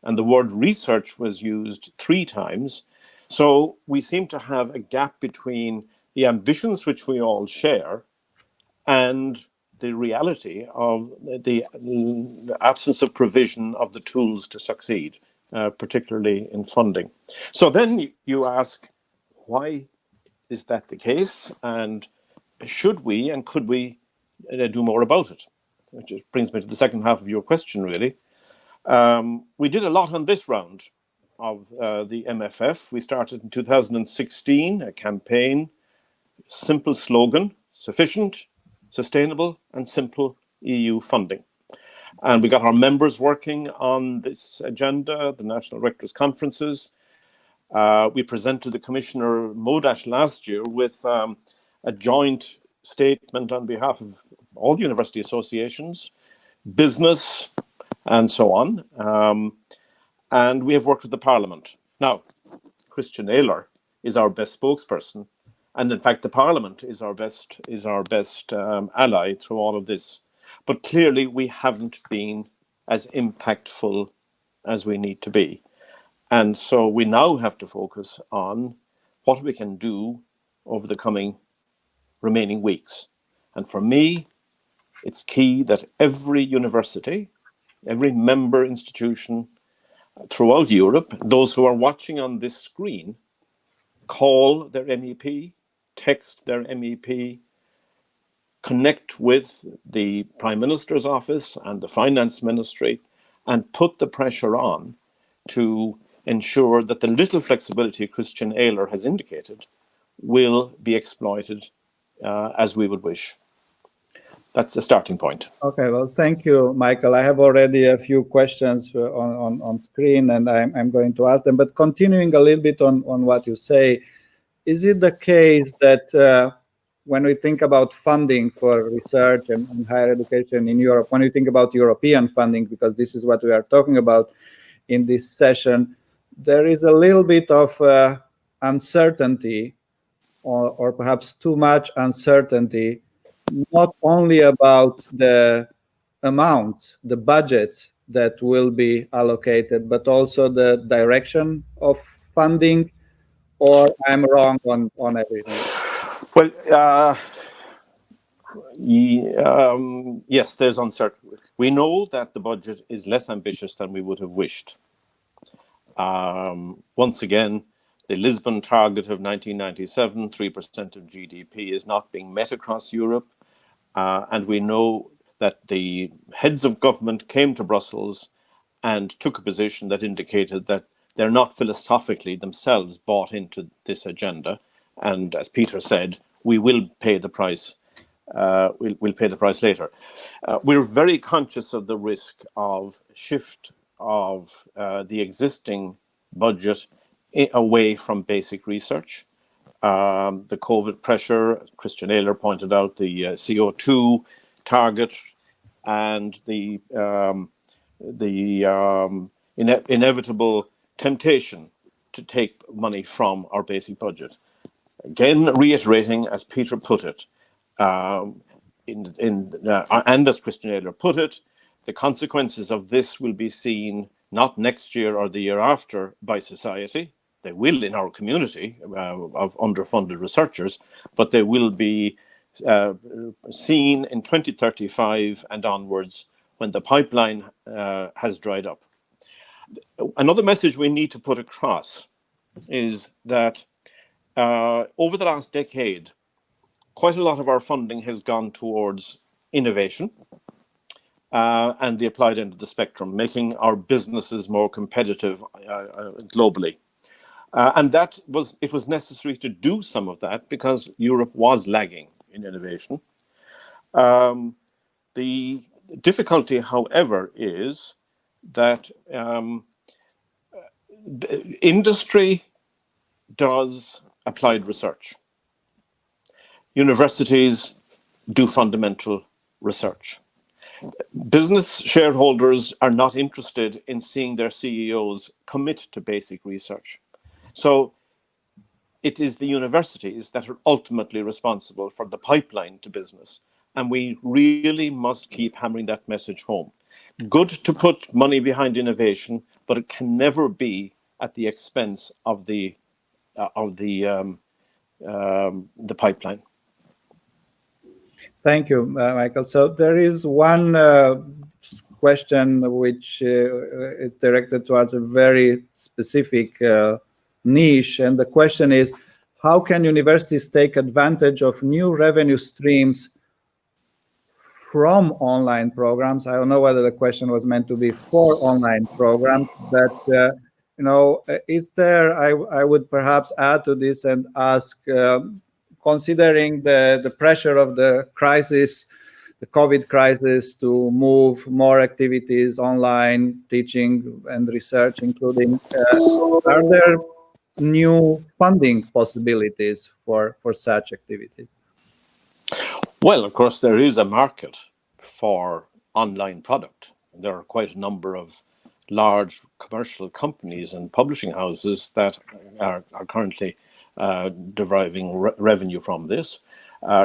S6: and the word research was used 3 times. So we seem to have a gap between the ambitions which we all share and the reality of the absence of provision of the tools to succeed. Particularly in funding. So then you ask, why is that the case? And should we and could we do more about it? Which brings me to the second half of your question, really. We did a lot on this round of the MFF. We started in 2016, a campaign, simple slogan, sufficient, sustainable and simple EU funding. And we got our members working on this agenda, the National Rectors' Conferences. We presented the Commissioner Modash last year with a joint statement on behalf of all the university associations, business, and so on. And we have worked with the Parliament. Now, Christian Ehler is our best spokesperson. And in fact, the Parliament is our best ally through all of this. But clearly, we haven't been as impactful as we need to be. And so we now have to focus on what we can do over the coming remaining weeks. And for me, it's key that every university, every member institution throughout Europe, those who are watching on this screen, call their MEP, text their MEP, connect with the Prime Minister's office and the Finance Ministry and put the pressure on to ensure that the little flexibility Christian Ehler has indicated will be exploited as we would wish. That's the starting point.
S2: Okay, well, thank you, Michael. I have already a few questions on screen, and I'm going to ask them. But continuing a little bit on what you say, is it the case that when we think about funding for research and higher education in Europe, when we think about European funding, because this is what we are talking about in this session, there is a little bit of uncertainty, or perhaps too much uncertainty, not only about the amounts, the budgets that will be allocated, but also the direction of funding, or I'm wrong on everything?
S6: Well, yes, there's uncertainty. We know that the budget is less ambitious than we would have wished. Once again, the Lisbon target of 1997, 3% of GDP, is not being met across Europe. And we know that the heads of government came to Brussels and took a position that indicated that they're not philosophically themselves bought into this agenda. And as Peter said, we will pay the price. We'll pay the price later. We're very conscious of the risk of shift of the existing budget away from basic research. The COVID pressure, Christian Ehler pointed out the CO2 target and the inevitable temptation to take money from our basic budget. Again, reiterating, as Peter put it, and as Christian Ehler put it, the consequences of this will be seen not next year or the year after by society. They will in our community of underfunded researchers, but they will be seen in 2035 and onwards when the pipeline has dried up. Another message we need to put across is that over the last decade, quite a lot of our funding has gone towards innovation and the applied end of the spectrum, making our businesses more competitive globally. And it was necessary to do some of that because Europe was lagging in innovation. The difficulty, however, is that industry does applied research. Universities do fundamental research. Business shareholders are not interested in seeing their CEOs commit to basic research. So it is the universities that are ultimately responsible for the pipeline to business. And we really must keep hammering that message home. Good to put money behind innovation, but it can never be at the expense of the pipeline.
S2: Thank you, Michael. So there is one question which is directed towards a very specific niche, and the question is, how can universities take advantage of new revenue streams from online programs? I don't know whether the question was meant to be for online programs, but is there, I would perhaps add to this and ask, considering the pressure of the crisis, the COVID crisis, to move more activities online, teaching and research including, are there new funding possibilities for such activities?
S6: Well, of course, there is a market for online product. There are quite a number of large commercial companies and publishing houses that are currently deriving revenue from this.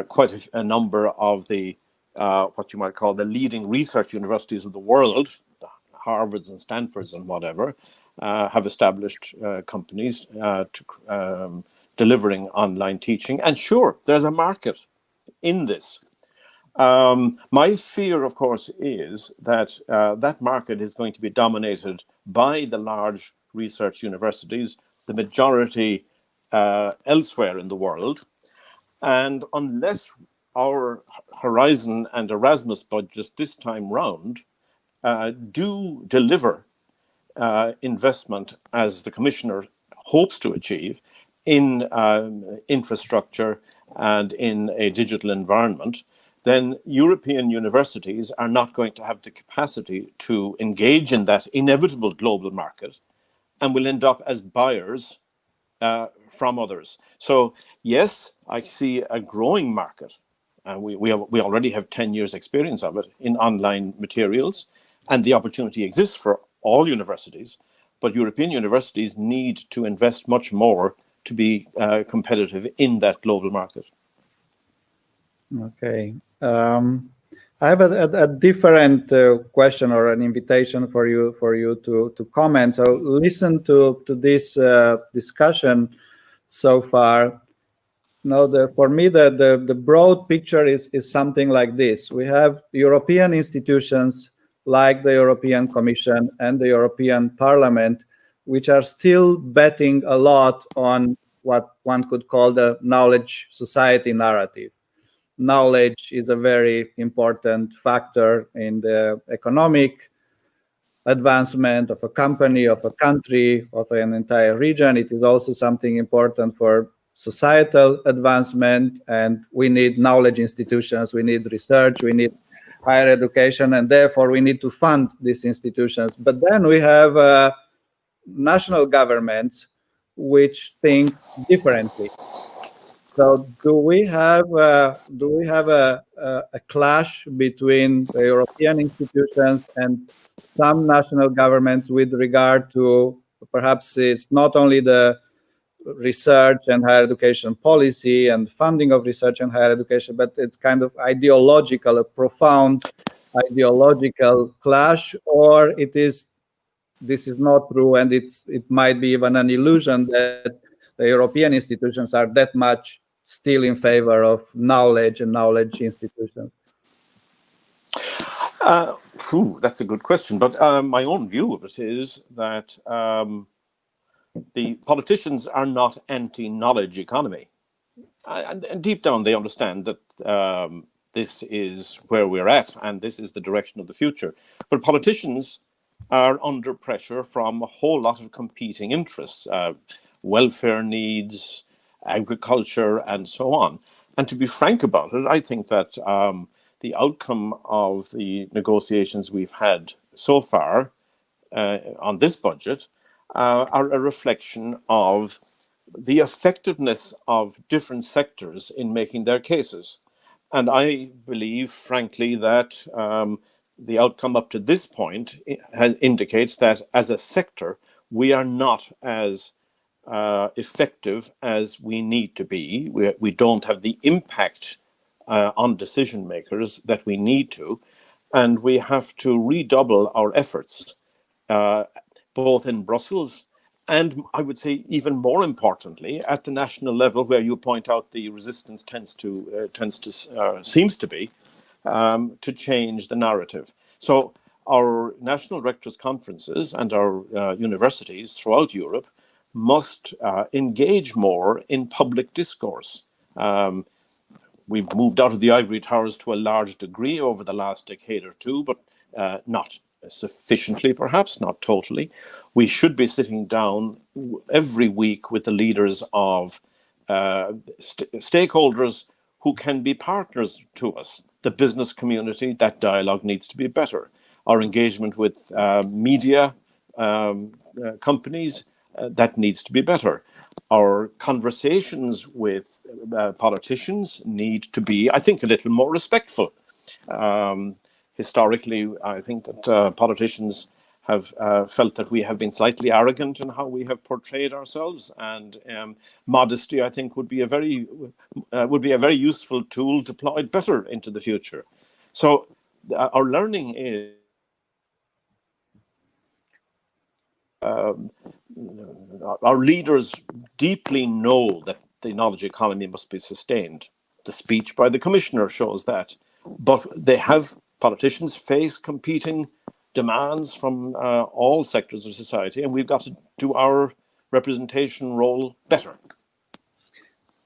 S6: Quite a number of the what you might call the leading research universities of the world, the Harvards and Stanfords and whatever, have established companies delivering online teaching. And sure, there's a market in this. My fear, of course, is that that market is going to be dominated by the large research universities, the majority elsewhere in the world. And unless our Horizon and Erasmus budgets this time round do deliver investment, as the Commissioner hopes to achieve, in infrastructure and in a digital environment, then European universities are not going to have the capacity to engage in that inevitable global market and will end up as buyers from others. So yes, I see a growing market. We already have 10 years experience of it in online materials, and the opportunity exists for all universities, but European universities need to invest much more to be competitive in that global market.
S2: Okay. I have a different question or an invitation for you to comment. So listen to this discussion so far. For me, the broad picture is something like this. We have European institutions like the European Commission and the European Parliament, which are still betting a lot on what one could call the knowledge society narrative. Knowledge is a very important factor in the economic advancement of a company, of a country, of an entire region. It is also something important for societal advancement, and we need knowledge institutions, we need research, we need higher education, and therefore we need to fund these institutions. But then we have national governments which think differently. So do we have a clash between the European institutions and some national governments with regard to perhaps it's not only the research and higher education policy and funding of research and higher education, but it's kind of ideological, a profound ideological clash, or this is not true, and it might be even an illusion that the European institutions are that much still in favor of knowledge and knowledge institutions?
S6: That's a good question, but my own view of it is that the politicians are not anti-knowledge economy. And deep down, they understand that this is where we're at, and this is the direction of the future. But politicians are under pressure from a whole lot of competing interests, welfare needs, agriculture, and so on. And to be frank about it, I think that the outcome of the negotiations we've had so far on this budget are a reflection of the effectiveness of different sectors in making their cases. And I believe, frankly, that the outcome up to this point indicates that as a sector, we are not as effective as we need to be. We don't have the impact on decision makers that we need to, and we have to redouble our efforts, both in Brussels and, I would say, even more importantly, at the national level, where you point out the resistance seems to be to change the narrative. So our national rectors' conferences and our universities throughout Europe must engage more in public discourse. We've moved out of the ivory towers to a large degree over the last decade or two, but not sufficiently, perhaps, not totally. We should be sitting down every week with the leaders of stakeholders who can be partners to us. The business community, that dialogue needs to be better. Our engagement with media companies, that needs to be better. Our conversations with politicians need to be, I think, a little more respectful. Historically, I think that politicians have felt that we have been slightly arrogant in how we have portrayed ourselves, and modesty, I think, would be a very useful tool deployed better into the future. So our learning is our leaders deeply know that the knowledge economy must be sustained. The speech by the Commissioner shows that, but politicians face competing demands from all sectors of society, and we've got to do our representation role better.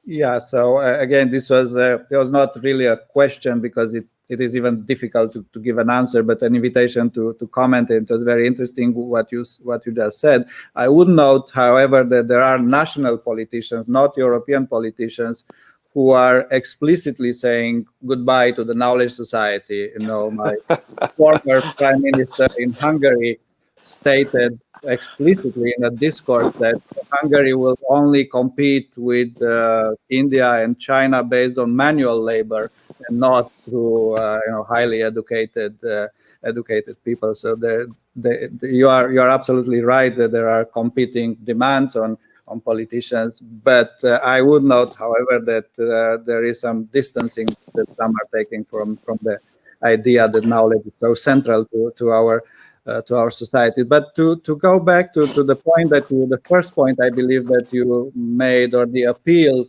S2: Yeah, so again, this was not really a question, because it is even difficult to give an answer, but an invitation to comment. It was very interesting what you just said. I would note, however, that there are national politicians, not European politicians, who are explicitly saying goodbye to the knowledge society. You know, my former prime minister in Hungary stated explicitly in a discourse that Hungary will only compete with India and China based on manual labor and not through highly educated people. So you are absolutely right that there are competing demands on politicians, but I would note, however, that there is some distancing that some are taking from the idea that knowledge is so central to our society. But to go back to the point the first point I believe that you made, or the appeal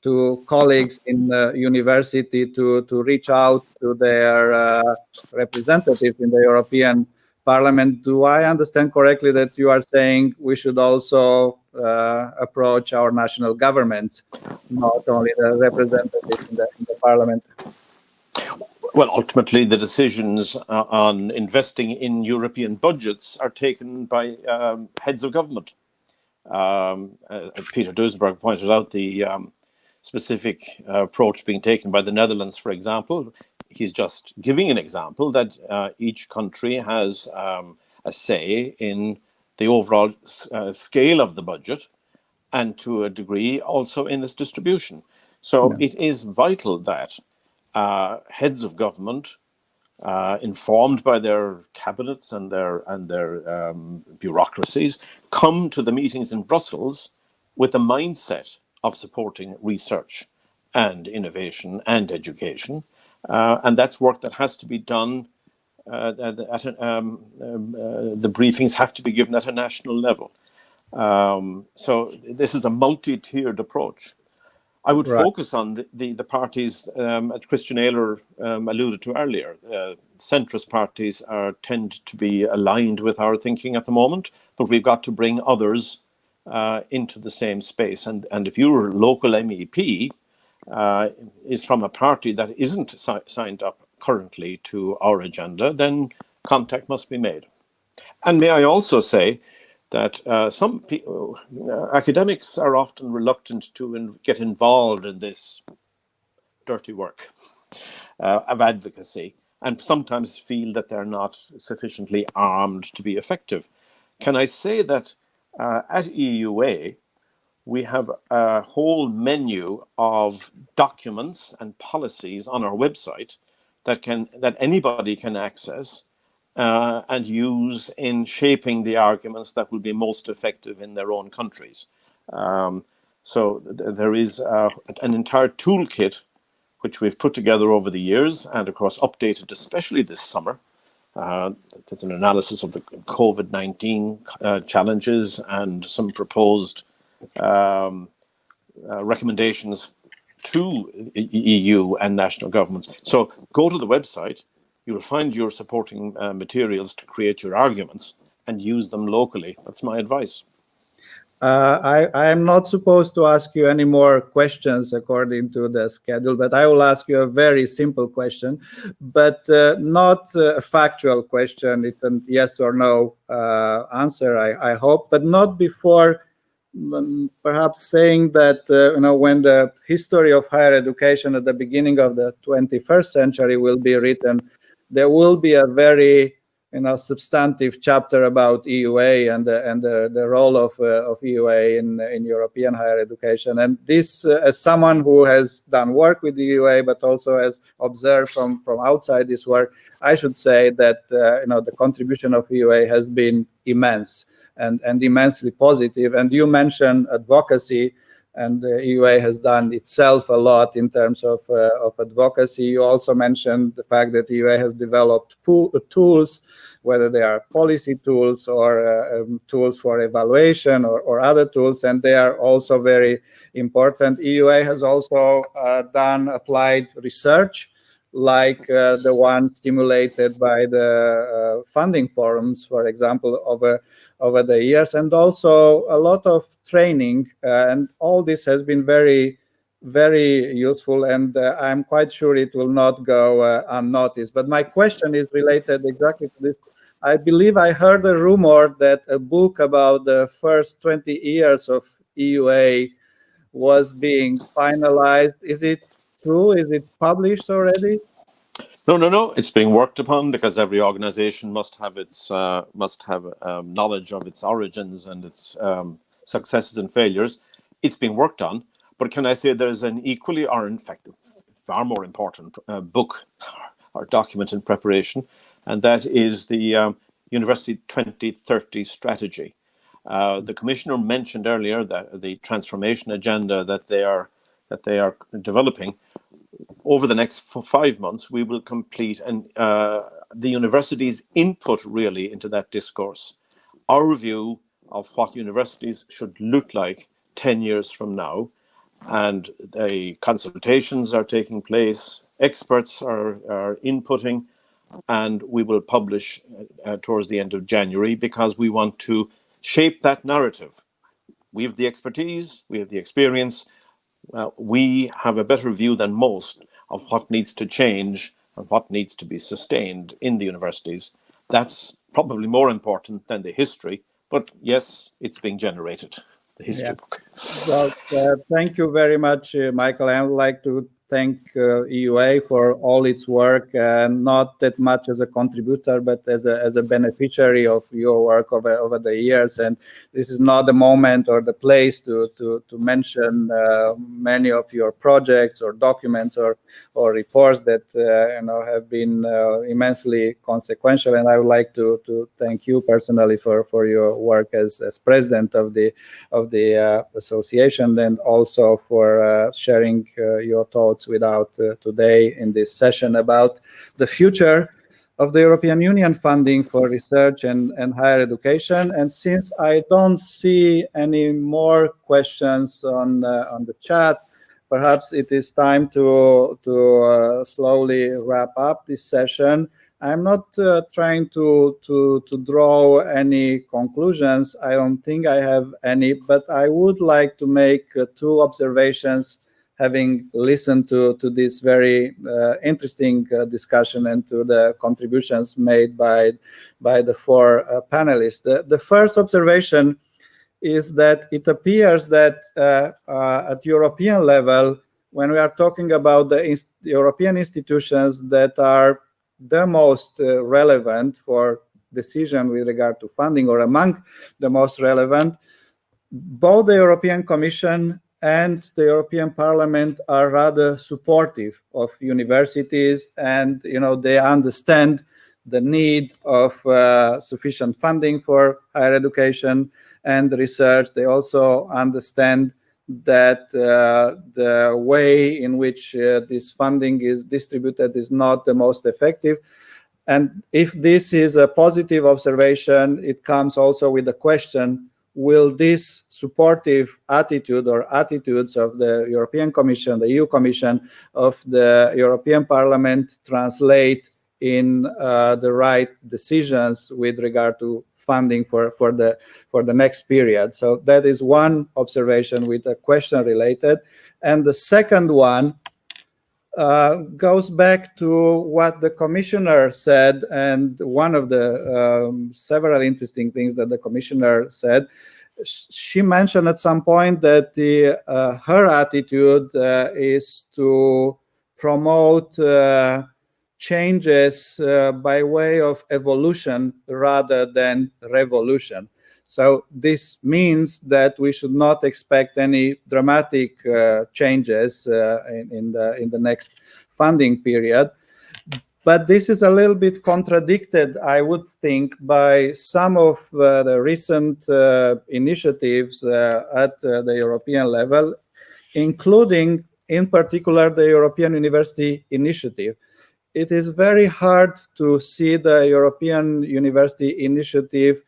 S2: to colleagues in university to reach out to their representatives in the European Parliament, do I understand correctly that you are saying we should also approach our national governments, not only the representatives in the Parliament?
S6: Well, ultimately, the decisions on investing in European budgets are taken by heads of government. Pieter Duisenberg pointed out the specific approach being taken by the Netherlands, for example. He's just giving an example that each country has a say in the overall scale of the budget, and to a degree also in its distribution. So it is vital that heads of government, informed by their cabinets and their bureaucracies, come to the meetings in Brussels with the mindset of supporting research and innovation and education, and that's work that has to be done. The briefings have to be given at a national level. So this is a multi-tiered approach. I would focus on the parties that Christian Ehler alluded to earlier. Centrist parties tend to be aligned with our thinking at the moment, but we've got to bring others into the same space. And if your local MEP is from a party that isn't signed up currently to our agenda, then contact must be made. And may I also say that some people, academics are often reluctant to get involved in this dirty work of advocacy, and sometimes feel that they're not sufficiently armed to be effective. Can I say that at EUA, we have a whole menu of documents and policies on our website that anybody can access and use in shaping the arguments that will be most effective in their own countries. So there is an entire toolkit which we've put together over the years and, of course, updated especially this summer. There's an analysis of the COVID-19 challenges and some proposed recommendations to EU and national governments. So go to the website. You will find your supporting materials to create your arguments and use them locally. That's my advice.
S2: I am not supposed to ask you any more questions according to the schedule, but I will ask you a very simple question, but not a factual question. It's a yes or no answer, I hope, but not before perhaps saying that, when the history of higher education at the beginning of the 21st century will be written, there will be a very substantive chapter about EUA and the role of EUA in European higher education. And this, as someone who has done work with the EUA, but also has observed from outside this work, I should say that the contribution of EUA has been immense and immensely positive. And you mentioned advocacy, and the EUA has done itself a lot in terms of advocacy. You also mentioned the fact that the EUA has developed tools, whether they are policy tools or tools for evaluation or other tools, and they are also very important. EUA has also done applied research, like the one stimulated by the funding forums, for example, over the years, and also a lot of training. And all this has been very very useful, and I'm quite sure it will not go unnoticed. But my question is related exactly to this. I believe I heard a rumor that a book about the first 20 years of EUA was being finalized. Is it true? Is it published already?
S6: No. It's being worked upon, because every organization must have its knowledge of its origins and its successes and failures. It's being worked on. But can I say there's an equally, or in fact, far more important book or document in preparation, and that is the University 2030 strategy. The Commissioner mentioned earlier that the transformation agenda that they are developing. Over the next 5 months, we will complete the university's input really into that discourse. Our review of what universities should look like 10 years from now, and the consultations are taking place, experts are inputting, and we will publish towards the end of January, because we want to shape that narrative. We have the expertise, we have the experience, we have a better view than most of what needs to change and what needs to be sustained in the universities. That's probably more important than the history, but yes, it's being generated, the history book.
S2: Well, thank you very much, Michael. I would like to thank EUA for all its work, not that much as a contributor, but as a beneficiary of your work over the years. And this is not the moment or the place to mention many of your projects or documents or reports that have been immensely consequential. And I would like to thank you personally for your work as president of the association, and also for sharing your thoughts with us today in this session about the future of the European Union funding for research and higher education. And since I don't see any more questions on the chat, perhaps it is time to slowly wrap up this session. I'm not trying to draw any conclusions. I don't think I have any, but I would like to make 2 observations, having listened to this very interesting discussion and to the contributions made by the 4 panelists. The first observation is that it appears that at European level, when we are talking about the European institutions that are the most relevant for decision with regard to funding, or among the most relevant, both the European Commission and the European Parliament are rather supportive of universities, and they understand the need of sufficient funding for higher education and research. They also understand that the way in which this funding is distributed is not the most effective. And if this is a positive observation, it comes also with the question, will this supportive attitude or attitudes of the European Commission, the EU Commission, of the European Parliament translate in the right decisions with regard to funding for the next period? So that is one observation with a question related. And the second one goes back to what the Commissioner said, and one of the several interesting things that the Commissioner said. She mentioned at some point that her attitude is to promote changes by way of evolution rather than revolution. So this means that we should not expect any dramatic changes in the next funding period. But this is a little bit contradicted, I would think, by some of the recent initiatives at the European level, including, in particular, the European University Initiative. It is very hard to see the European University Initiative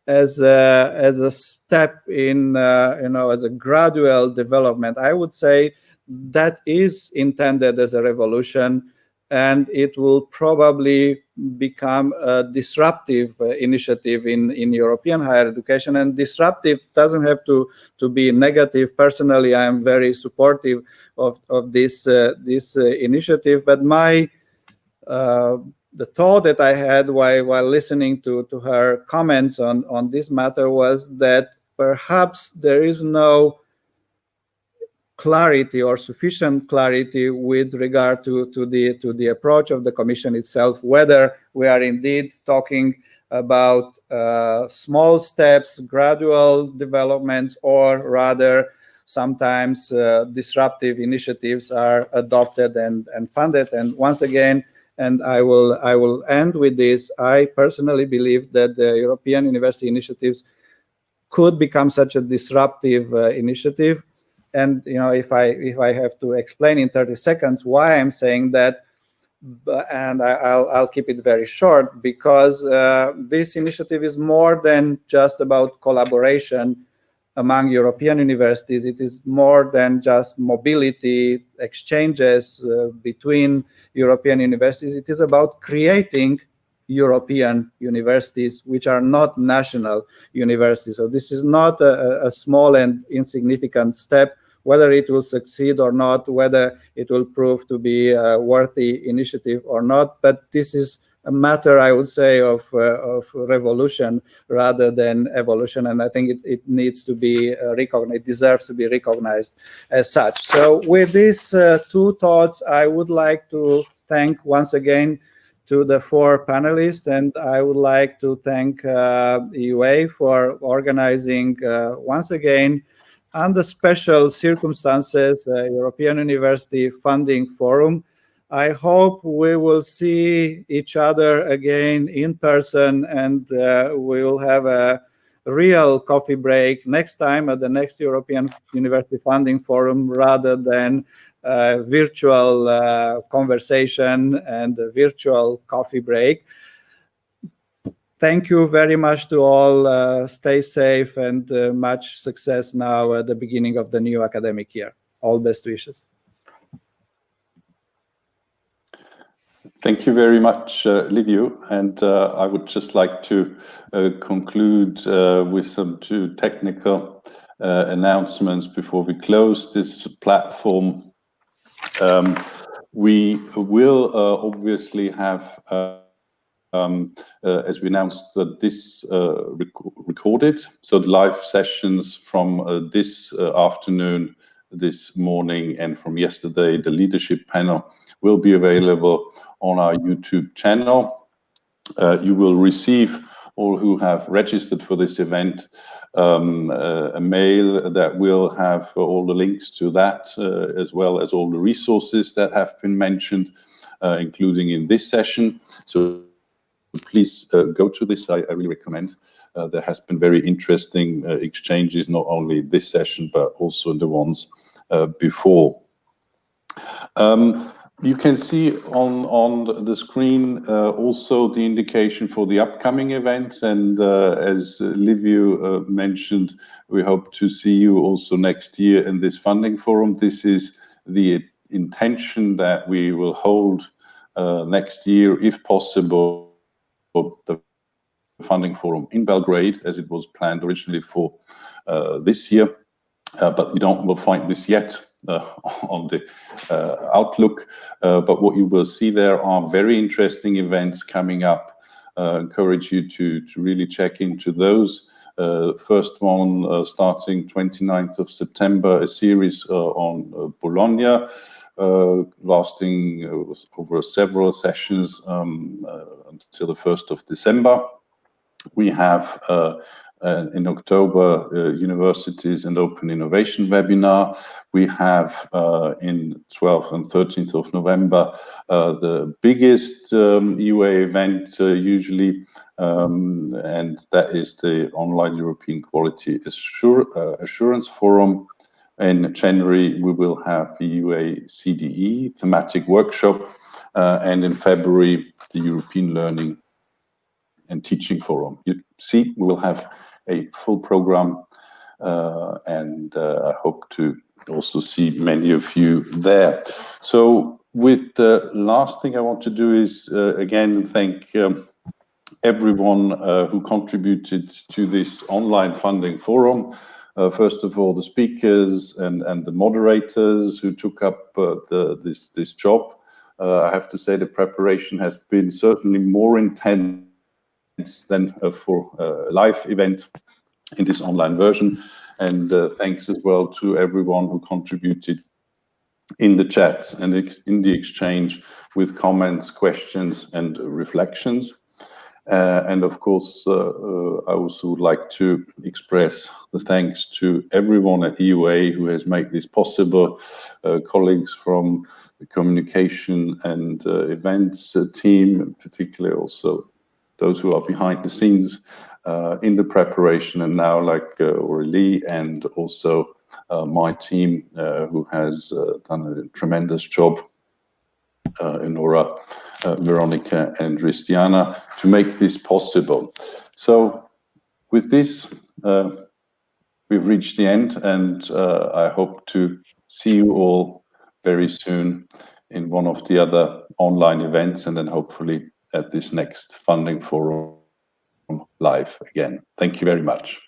S2: as a step in, as a gradual development. I would say that is intended as a revolution. and it will probably become a disruptive initiative in European higher education. And disruptive doesn't have to be negative. Personally, I am very supportive of this initiative. But the thought that I had while listening to her comments on this matter was that perhaps there is no clarity or sufficient clarity with regard to the approach of the Commission itself, whether we are indeed talking about small steps, gradual developments, or rather sometimes disruptive initiatives are adopted and funded. And once again, and I will end with this, I personally believe that the European university initiatives could become such a disruptive initiative. And if I have to explain in 30 seconds why I'm saying that, and I'll keep it very short, because this initiative is more than just about collaboration among European universities. It is more than just mobility, exchanges between European universities. It is about creating European universities which are not national universities. So this is not a small and insignificant step. Whether it will succeed or not, whether it will prove to be a worthy initiative or not, but this is a matter, I would say, of revolution rather than evolution, and I think it needs to be recognized, it deserves to be recognized as such. So with these two thoughts, I would like to thank once again to the four panelists, and I would like to thank EUA for organizing once again, under special circumstances, European University Funding Forum. I hope we will see each other again in person, and we will have a real coffee break next time at the next European University Funding Forum, rather than virtual conversation and a virtual coffee break. Thank you very much to all. Stay safe and much success now at the beginning of the new academic year. All best wishes.
S1: Thank you very much, Liviu. And I would just like to conclude with some two technical announcements before we close this platform. We will obviously have as we announced, this recorded. So the live sessions from this afternoon, this morning, and from yesterday, the leadership panel will be available on our YouTube channel. You will receive, all who have registered for this event, a mail that will have all the links to that, as well as all the resources that have been mentioned, including in this session. So please go to this. I really recommend. There has been very interesting exchanges, not only this session, but also the ones before. You can see on the screen also the indication for the upcoming events. And as Liviu mentioned, we hope to see you also next year in this funding forum. This is the intention that we will hold next year, if possible, the funding forum in Belgrade, as it was planned originally for this year, but we'll find this yet on the outlook. But what you will see there are very interesting events coming up. Encourage you to really check into those. First one starting 29th of September, a series on Bologna, lasting over several sessions until the 1st of December. We have in October, Universities and Open Innovation webinar. We have in 12th and 13th of November, the biggest EUA event usually, and that is the Online European Quality Assurance Forum. In January, we will have the EUA CDE thematic workshop, and in February, the European Learning and Teaching Forum. You see, we will have a full program, and I hope to also see many of you there. So with the last thing I want to do is again thank everyone who contributed to this online funding forum. First of all, the speakers and the moderators who took up this job. I have to say the preparation has been certainly more intense than for a live event in this online version. And thanks as well to everyone who contributed in the chats and in the exchange with comments, questions, and reflections. And of course, I also would like to express the thanks to everyone at EUA who has made this possible, colleagues from the communication and events team, particularly also those who are behind the scenes in the preparation, and now like Aurélie, and also my team who has done a tremendous job, Nora, Veronica, and Christiana, to make this possible. So with this, we've reached the end, and I hope to see you all very soon in one of the other online events, and then hopefully at this next funding forum live again. Thank you very much.